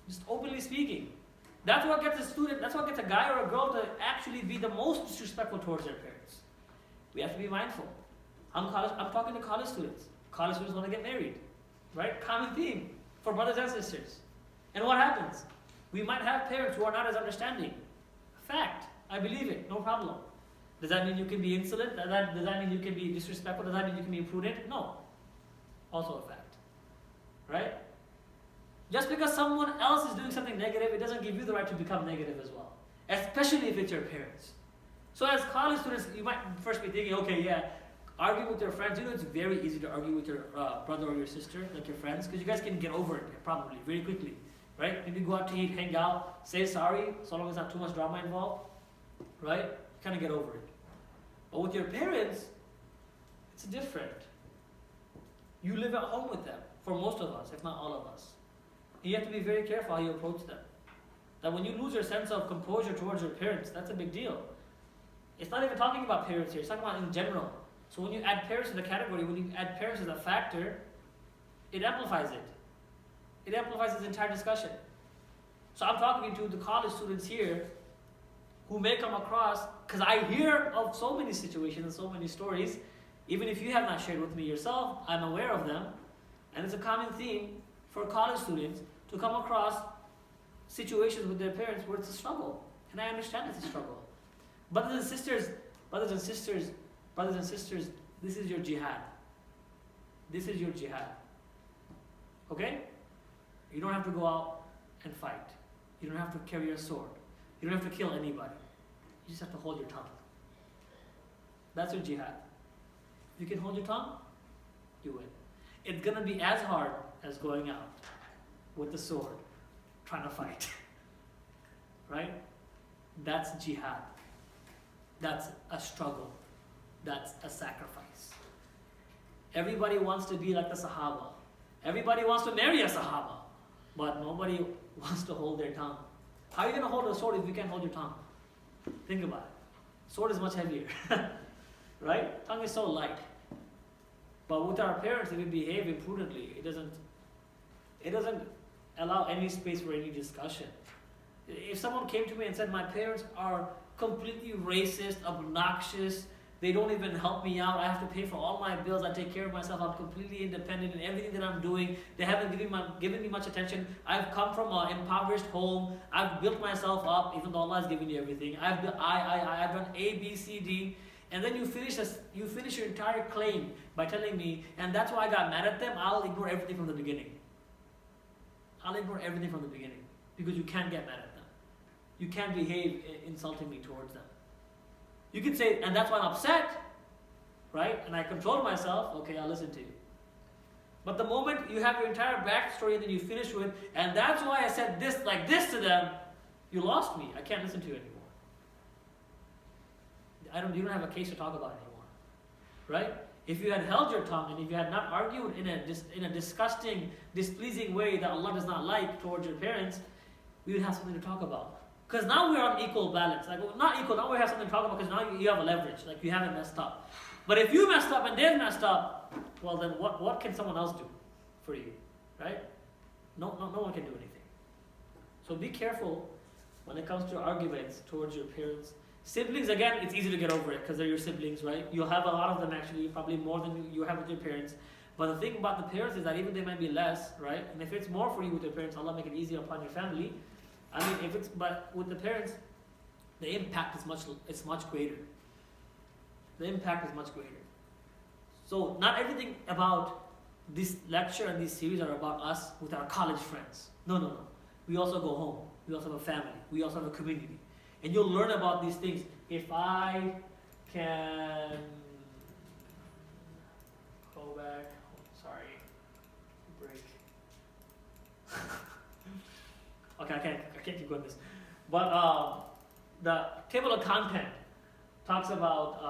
Just openly speaking. That's what gets a guy or a girl to actually be the most disrespectful towards their parents. We have to be mindful. I'm talking to college students. College students want to get married. Right? Common theme for brothers and sisters. And what happens? We might have parents who are not as understanding. Fact. I believe it. No problem. Does that mean you can be insolent? Does that mean you can be disrespectful? Does that mean you can be imprudent? No. Also a fact. Right? Just because someone else is doing something negative, it doesn't give you the right to become negative as well. Especially if it's your parents. So as college students, you might first be thinking, okay, yeah, argue with your friends. It's very easy to argue with your brother or your sister, like your friends, because you guys can get over it probably very quickly. Right? Maybe go out to eat, hang out, say sorry, so long as not too much drama involved. Right? Kind of get over it. But with your parents, it's different. You live at home with them, for most of us, if not all of us. You have to be very careful how you approach them. That when you lose your sense of composure towards your parents, that's a big deal. It's not even talking about parents here, it's talking about in general. So when you add parents to the category, when you add parents as a factor, it amplifies it. It amplifies this entire discussion. So I'm talking to the college students here who may come across, because I hear of so many situations and so many stories, even if you have not shared with me yourself, I'm aware of them. And it's a common theme for college students to come across situations with their parents where it's a struggle. And I understand it's a struggle. Brothers and sisters, this is your jihad. This is your jihad. Okay? You don't have to go out and fight. You don't have to carry a sword. You don't have to kill anybody. You just have to hold your tongue. That's your jihad. If you can hold your tongue, you win. It's going to be as hard as going out with the sword, trying to fight. Right? That's jihad. That's a struggle. That's a sacrifice. Everybody wants to be like the Sahaba. Everybody wants to marry a Sahaba. But nobody wants to hold their tongue. How are you going to hold a sword if you can't hold your tongue? Think about it. Sword is much heavier. Right? Tongue is so light. But with our parents, if we behave imprudently, it doesn't allow any space for any discussion. If someone came to me and said, my parents are completely racist, obnoxious, they don't even help me out, I have to pay for all my bills, I take care of myself, I'm completely independent in everything that I'm doing, they haven't given me much attention, I've come from an impoverished home, I've built myself up, even though Allah has given you everything, I've done A, B, C, D, and then you finish your entire claim by telling me, and that's why I got mad at them, I'll ignore everything from the beginning. I'll ignore everything from the beginning, because you can't get mad at them. You can't behave insultingly towards them. You can say, and that's why I'm upset, right? And I control myself, okay, I'll listen to you. But the moment you have your entire backstory and then you finish with, and that's why I said this, like this to them, you lost me. I can't listen to you anymore. You don't have a case to talk about anymore, right? If you had held your tongue and if you had not argued in a disgusting, displeasing way that Allah does not like towards your parents, we would have something to talk about. Because now we're on equal balance. Like, well, not equal, now we have something to talk about because now you have a leverage. Like, you haven't messed up. But if you messed up and they've messed up, well then what can someone else do for you? Right? No one can do anything. So be careful when it comes to arguments towards your parents. Siblings, again, it's easy to get over it because they're your siblings, right? You'll have a lot of them actually, probably more than you have with your parents. But the thing about the parents is that even they might be less, right? And if it's more for you with your parents, Allah make it easier upon your family. But with the parents, the impact is much greater. The impact is much greater. So not everything about this lecture and this series are about us with our college friends. No. We also go home. We also have a family. We also have a community. And you'll learn about these things. If I can go back, sorry, break. Okay, I can't keep going this. But the table of content talks about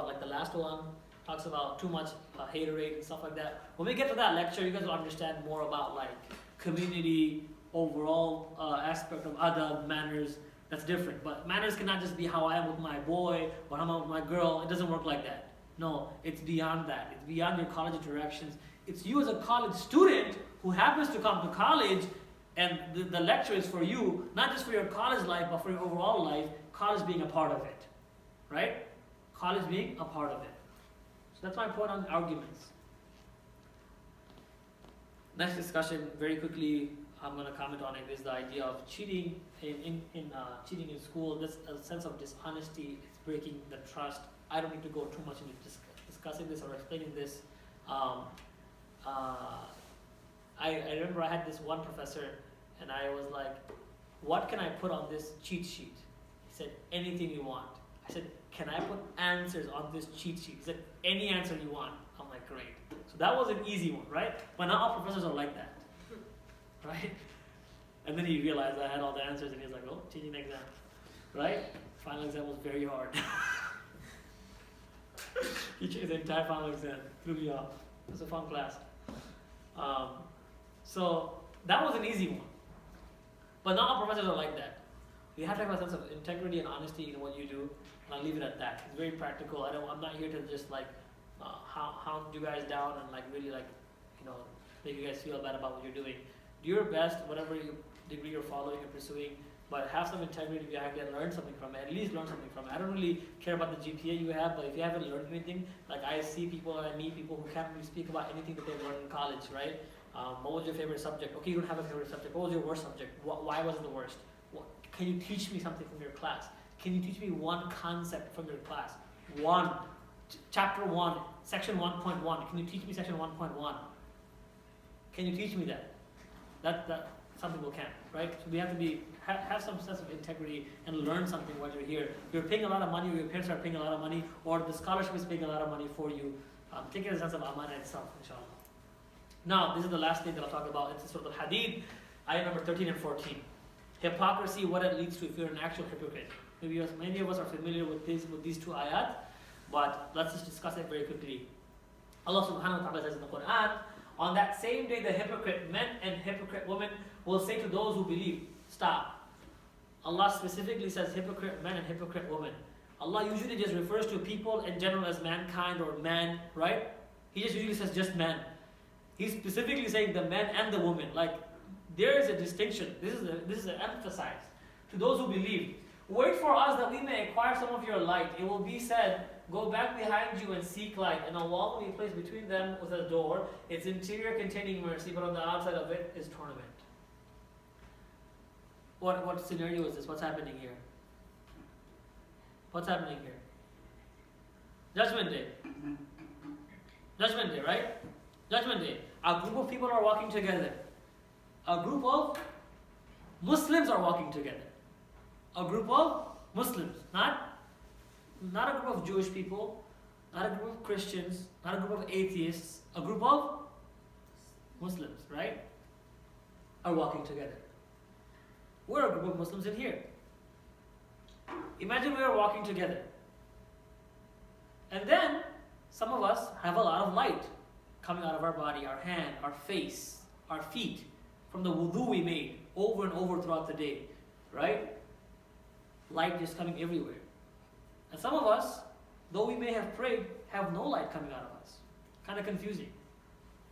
like the last one, talks about too much haterade and stuff like that. When we get to that lecture, you guys will understand more about like community, overall aspect of adab, manners. That's different. But manners cannot just be how I am with my boy or how I am with my girl. It doesn't work like that. No, it's beyond that. It's beyond your college interactions. It's you as a college student who happens to come to college, and the lecture is for you, not just for your college life, but for your overall life, college being a part of it. Right? College being a part of it. So that's my point on arguments. Next discussion, very quickly, I'm going to comment on it, is the idea of cheating cheating in school. This a sense of dishonesty, it's breaking the trust. I don't need to go too much into discussing this or explaining this. I remember I had this one professor, and I was like, what can I put on this cheat sheet? He said, anything you want. I said, can I put answers on this cheat sheet? He said, any answer you want. I'm like, great. So that was an easy one, right? But not all professors are like that, right? And then he realized I had all the answers, and he was like, oh, teaching exam, right? Final exam was very hard. He changed the entire final exam, threw me off. It was a fun class. So that was an easy one. But not all professors are like that. You have to have a sense of integrity and honesty in what you do, and I'll leave it at that. It's very practical. I'm not here to just like hound you guys down and like really like, make you guys feel bad about what you're doing. Do your best, whatever degree you're following and pursuing, but have some integrity behind it and learn something from it. At least learn something from it. I don't really care about the GPA you have, but if you haven't learned anything, like I see people and I meet people who can't really speak about anything that they've learned in college, right? What was your favorite subject? Okay, you don't have a favorite subject. What was your worst subject? Why was it the worst? Can you teach me something from your class? Can you teach me one concept from your class? Chapter 1, section 1.1. Can you teach me section 1.1? Can you teach me that? That some people can't, right? So we have to have some sense of integrity and learn something while you're here. You're paying a lot of money, or your parents are paying a lot of money, or the scholarship is paying a lot of money for you. Take it as a sense of amana itself, inshallah. Now, this is the last thing that I'll talk about. It's Surah Al-Hadid, ayah number 13 and 14. Hypocrisy, what it leads to if you're an actual hypocrite. Maybe many of us are familiar with these two ayat, but let's just discuss it very quickly. Allah subhanahu wa ta'ala says in the Quran, on that same day the hypocrite men and hypocrite women will say to those who believe, stop. Allah specifically says hypocrite men and hypocrite women. Allah usually just refers to people in general as mankind or man, right? He just usually says just man. He's specifically saying the men and the women. Like, there is a distinction. This is emphasized. To those who believe, wait for us that we may acquire some of your light. It will be said, go back behind you and seek light. And a wall will be placed between them with a door. Its interior containing mercy, but on the outside of it is torment. What scenario is this? What's happening here? What's happening here? Judgment Day. Judgment Day, right? Judgment Day. A group of people are walking together. A group of Muslims are walking together. A group of Muslims. Not a group of Jewish people, not a group of Christians, not a group of atheists. A group of Muslims, right? Are walking together. We're a group of Muslims in here. Imagine we are walking together. And then some of us have a lot of light coming out of our body, our hand, our face, our feet, from the wudu we made over and over throughout the day, right? Light just coming everywhere. And some of us, though we may have prayed, have no light coming out of us. Kind of confusing.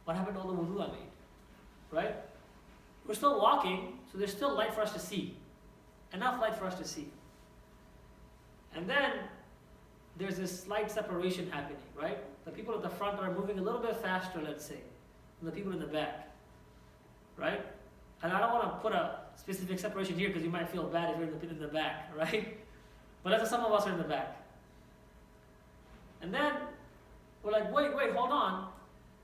What happened to all the wudu I made? Right? We're still walking, so there's still light for us to see. Enough light for us to see. And then there's this slight separation happening, right? The people at the front are moving a little bit faster, let's say, than the people in the back. Right? And I don't want to put a specific separation here because you might feel bad if you're in the back, right? But let's say some of us are in the back. And then we're like, wait, hold on.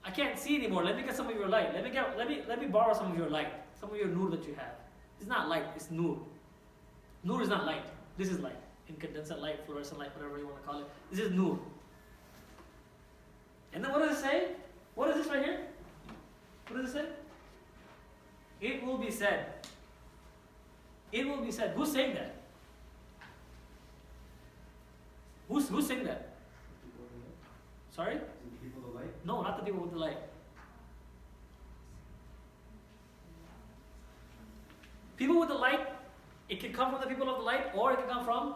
I can't see anymore. Let me get some of your light. Let me borrow some of your light. Some of your nur that you have. It's not light, it's nur. Nur is not light. This is light. Incandescent light, fluorescent light, whatever you want to call it. This is nur. And then what does it say? What is this right here? What does it say? It will be said. It will be said. Who's saying that? Who's saying that? Sorry? The people of light? No, not the people with the light. People with the light, it can come from the people of the light, or it can come from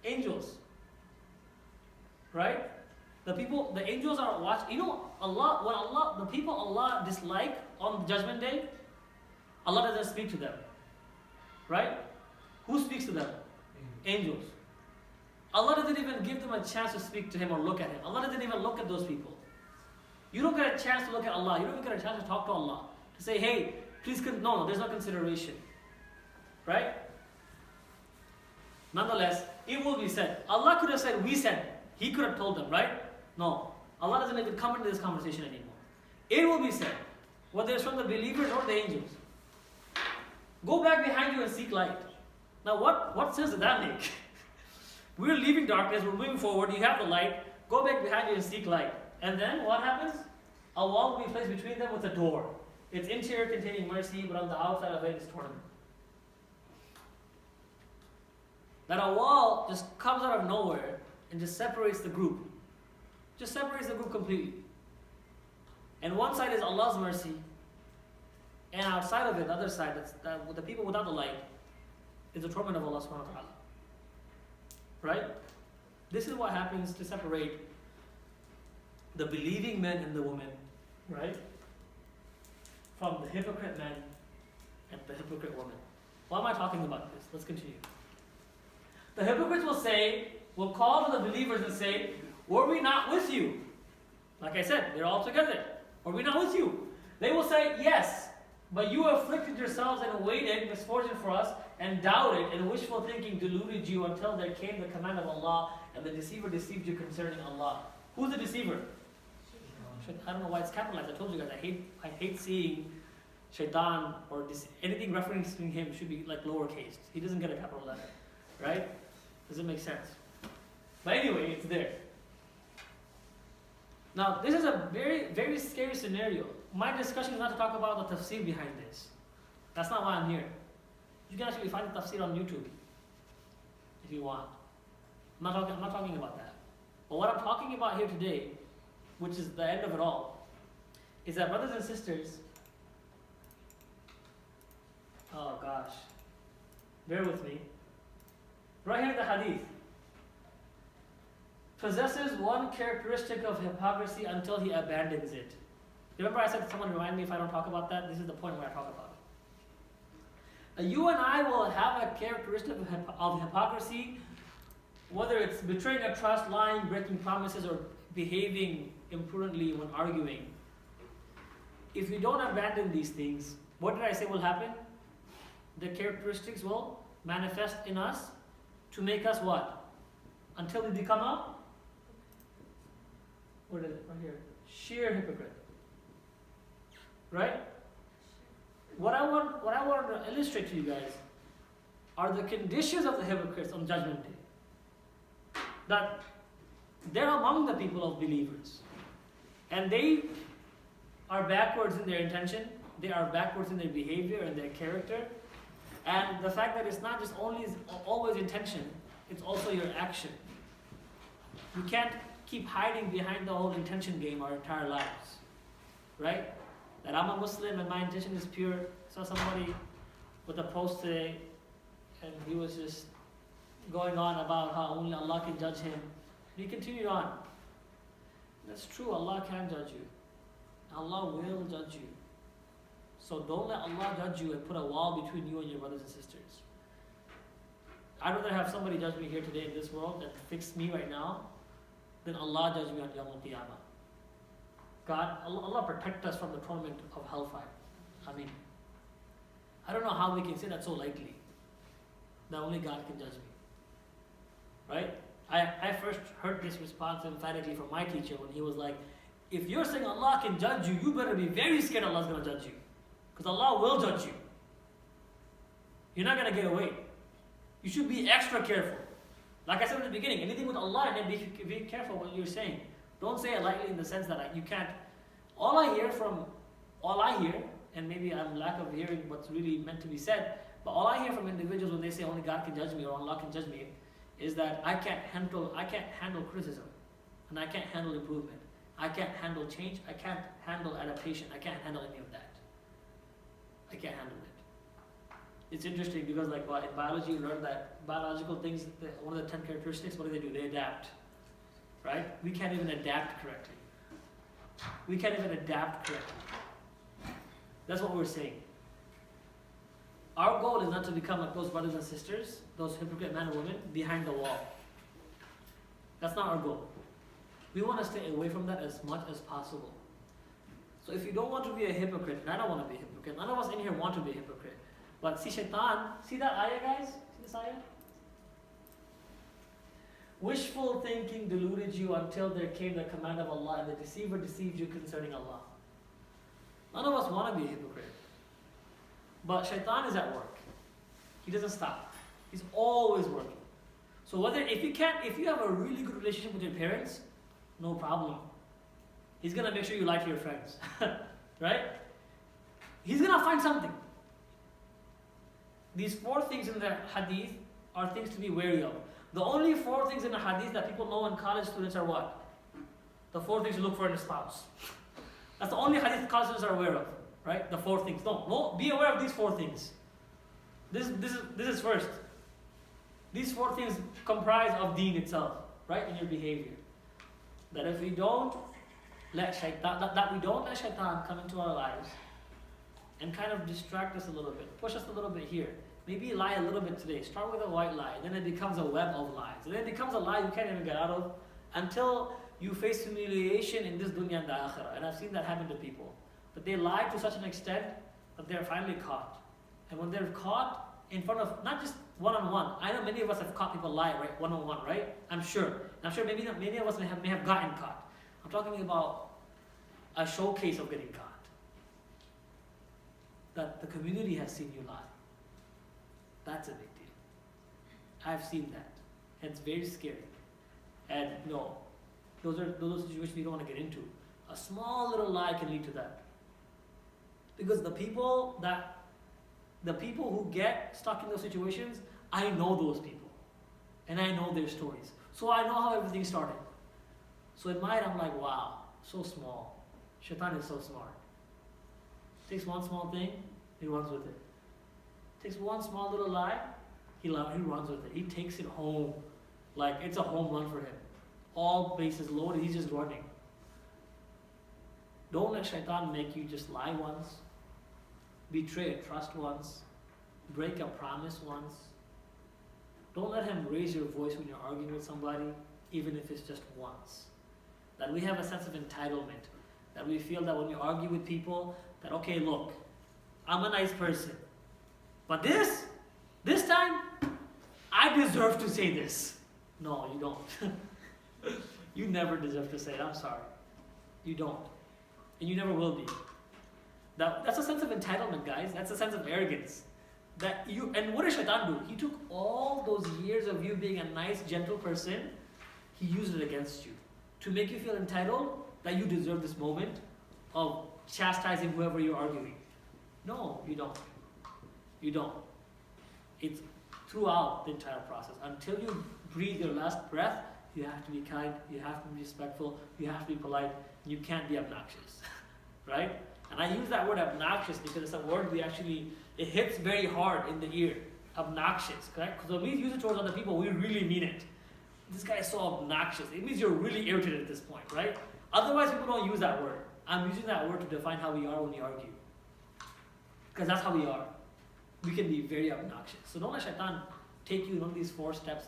angels. Right? The angels are watching. Allah, the people Allah dislike on Judgment Day, Allah doesn't speak to them. Right? Who speaks to them? Angels. Allah doesn't even give them a chance to speak to Him or look at Him. Allah doesn't even look at those people. You don't get a chance to look at Allah. You don't even get a chance to talk to Allah. To say, hey, please, no, there's no consideration. Right? Nonetheless, it will be said. Allah could have said, we said. He could have told them, right? No. Allah doesn't even come into this conversation anymore. It will be said, whether it's from the believers or the angels. Go back behind you and seek light. Now what sense does that make? We're leaving darkness, we're moving forward, you have the light, go back behind you and seek light. And then what happens? A wall will be placed between them with a door. Its interior containing mercy, but on the outside of it is torment. That a wall just comes out of nowhere and just separates the group. Just separates the group completely. And one side is Allah's mercy, And outside of it, the other side, the people without the light, is the torment of Allah subhanahu wa ta'ala. Right? This is what happens to separate the believing men and the women, right, from the hypocrite men and the hypocrite women. Why am I talking about this? Let's continue. The hypocrites will call to the believers and say, were we not with you? Like I said, they're all together. Were we not with you? They will say, yes, but you afflicted yourselves and awaited misfortune for us, and doubted, and wishful thinking deluded you until there came the command of Allah, and the deceiver deceived you concerning Allah. Who's the deceiver? I don't know why it's capitalized. I told you guys, I hate seeing shaitan or anything referencing him should be like lowercase. He doesn't get a capital letter, right? Does it make sense? But anyway, it's there. Now, this is a very, very scary scenario. My discussion is not to talk about the tafsir behind this. That's not why I'm here. You can actually find the tafsir on YouTube if you want. I'm not talking about that. But what I'm talking about here today, which is the end of it all, is that brothers and sisters, oh gosh, bear with me. Right here in the hadith, possesses one characteristic of hypocrisy until he abandons it. Remember I said someone remind me if I don't talk about that? This is the point where I talk about it. You and I will have a characteristic of hypocrisy, whether it's betraying a trust, lying, breaking promises, or behaving imprudently when arguing. If we don't abandon these things, what did I say will happen? The characteristics will manifest in us to make us what? Until we become a, what is it right here? Sheer hypocrite. Right? What I want to illustrate to you guys are the conditions of the hypocrites on Judgment Day. That they're among the people of believers. And they are backwards in their intention, they are backwards in their behavior and their character. And the fact that it's not just always intention, it's also your action. You can't keep hiding behind the whole intention game our entire lives. Right? That I'm a Muslim and my intention is pure. I saw somebody with a post today and he was just going on about how only Allah can judge him. He continued on. That's true, Allah can judge you. Allah will judge you. So don't let Allah judge you and put a wall between you and your brothers and sisters. I'd rather have somebody judge me here today in this world and fix me right now than Allah judge me on Yawm al-Qiyamah. God, Allah protect us from the torment of hellfire. I mean, I don't know how we can say that so lightly. That only God can judge me. Right? I first heard this response emphatically from my teacher when he was like, if you're saying Allah can judge you, you better be very scared Allah's going to judge you. Because Allah will judge you. You're not going to get away. You should be extra careful. Like I said in the beginning, anything with Allah, and then be careful what you're saying. Don't say it lightly in the sense that you can't. All I hear, and maybe I'm lack of hearing what's really meant to be said, but all I hear from individuals when they say only God can judge me or Allah can judge me, is that I can't handle criticism, and I can't handle improvement. I can't handle change. I can't handle adaptation. I can't handle any of that. I can't handle it. It's interesting because in biology you learn that biological things, one of the 10 characteristics, what do? They adapt. Right? We can't even adapt correctly. That's what we're saying. Our goal is not to become like those brothers and sisters, those hypocrite men and women behind the wall. That's not our goal. We want to stay away from that as much as possible. So if you don't want to be a hypocrite, and I don't want to be a hypocrite, none of us in here want to be a hypocrite. But see shaitan, see that ayah guys? See this ayah? Wishful thinking deluded you until there came the command of Allah, and the deceiver deceived you concerning Allah. None of us want to be a hypocrite. But shaitan is at work. He doesn't stop. He's always working. So if you have a really good relationship with your parents, no problem. He's gonna make sure you lie to your friends. Right? He's gonna find something. These 4 things in the hadith are things to be wary of. The only 4 things in the hadith that people know in college students are what? The 4 things you look for in a spouse. That's the only hadith college students are aware of. right? The 4 things. No, be aware of these 4 things. This is first. These 4 things comprise of deen itself, right? In your behavior. That if we don't let shaitan come into our lives and kind of distract us a little bit, push us a little bit here. Maybe lie a little bit today. Start with a white lie, then it becomes a web of lies. And then it becomes a lie you can't even get out of until you face humiliation in this dunya and the akhirah. And I've seen that happen to people. But they lie to such an extent that they're finally caught. And when they're caught in front of, not just one-on-one, I know many of us have caught people lie, right? One-on-one, right? I'm sure many of us may have gotten caught. I'm talking about a showcase of getting caught. That the community has seen you lie. That's a big deal. I've seen that. And it's very scary. And no, those are situations we don't want to get into. A small little lie can lead to that. Because the people who get stuck in those situations, I know those people. And I know their stories. So I know how everything started. So in my head, I'm like, wow, so small. Shaitan is so smart. Takes one small thing, he runs with it. Takes one small little lie, he runs with it. He takes it home like it's a home run for him. All bases loaded, he's just running. Don't let shaitan make you just lie once, betray a trust once, break a promise once. Don't let him raise your voice when you're arguing with somebody, even if it's just once. That we have a sense of entitlement. That we feel that when you argue with people, that okay, look, I'm a nice person. But this time, I deserve to say this. No, you don't. You never deserve to say it, I'm sorry. You don't. And you never will be. That's a sense of entitlement, guys. That's a sense of arrogance. And what did Shaitan do? He took all those years of you being a nice, gentle person, he used it against you. To make you feel entitled that you deserve this moment of chastising whoever you're arguing. No, you don't. You don't. It's throughout the entire process. Until you breathe your last breath, you have to be kind, you have to be respectful, you have to be polite, you can't be obnoxious. Right? And I use that word obnoxious because it's a word it hits very hard in the ear. Obnoxious, correct? Because when we use it towards other people, we really mean it. This guy is so obnoxious. It means you're really irritated at this point, right? Otherwise, people don't use that word. I'm using that word to define how we are when we argue. Because that's how we are. We can be very obnoxious. So don't let shaitan take you in one of these 4 steps.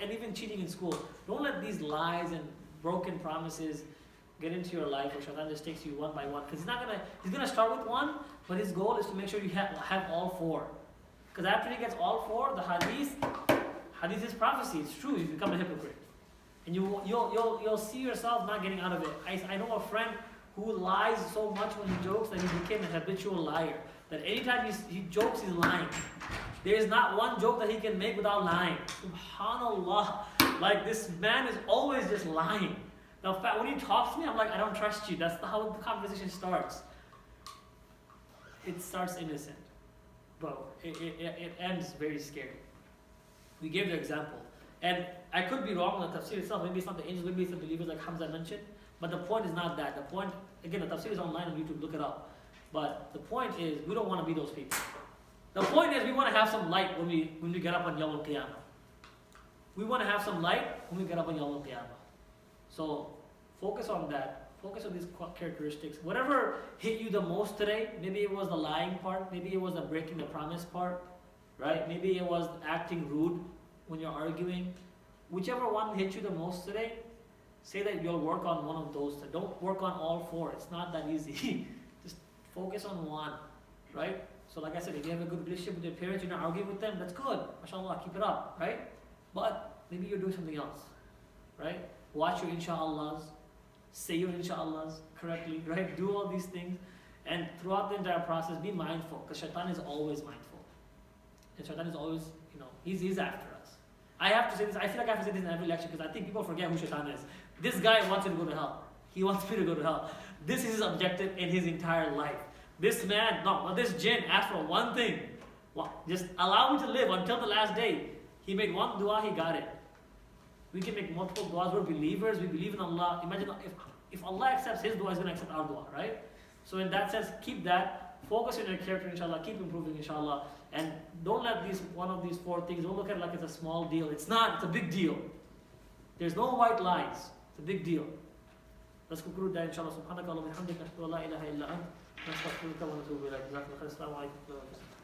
And even cheating in school. Don't let these lies and broken promises get into your life where shaitan just takes you one by one. Because he's gonna start with one, but his goal is to make sure you have all 4. Because after he gets all 4, the hadith is prophecy. It's true. You become a hypocrite, and you'll see yourself not getting out of it. I know a friend who lies so much when he jokes that he became a habitual liar. That anytime he jokes, he's lying. There is not one joke that he can make without lying. Subhanallah. Like, this man is always just lying. Now, when he talks to me, I'm like, I don't trust you. That's how the conversation starts. It starts innocent, but it ends very scary. We gave the example. And I could be wrong on the tafsir itself. Maybe it's not the angels, maybe it's the believers like Hamza mentioned. But the point is not that. The point, again, the tafsir is online on YouTube, look it up. But the point is, we don't want to be those people. The point is, we want to have some light when we get up on Yawm al-Qiyamah. We want to have some light when we get up on Yawm al-Qiyamah. So, focus on that. Focus on these characteristics. Whatever hit you the most today, maybe it was the lying part, maybe it was the breaking the promise part, right? Maybe it was acting rude when you're arguing. Whichever one hit you the most today, say that you'll work on one of those. Don't work on all 4. It's not that easy. Just focus on one, right? So like I said, if you have a good relationship with your parents, you're not arguing with them, that's good. MashaAllah, keep it up, right? But maybe you're doing something else, right? Watch your insha'Allahs, say your insha'Allahs correctly, right? Do all these things. And throughout the entire process, be mindful, because shaitan is always mindful. And shaitan is always, he's after us. I have to say this, I feel like I have to say this in every lecture, because I think people forget who shaitan is. This guy wants you to go to hell. He wants me to go to hell. This is his objective in his entire life. This man, this jinn asked for one thing. Just allow me to live until the last day. He made one dua, he got it. We can make multiple duas. We're believers. We believe in Allah. Imagine if Allah accepts his dua, he's going to accept our dua, right? So in that sense, keep that. focus on your character, inshallah, keep improving, inshallah, and don't let one of these 4 things, don't look at it like it's a small deal. It's not, it's a big deal. There's no white lies, it's a big deal. Let's conclude that, inshallah. Subhanaka Allahumma wa bihamdika, ashhadu an la ilaha illa ant, nastaghfiruka wa natubu ilayk. Jazakumullahu khairan. Assalamu alaikum wa rahmatullahi wa barakatuh.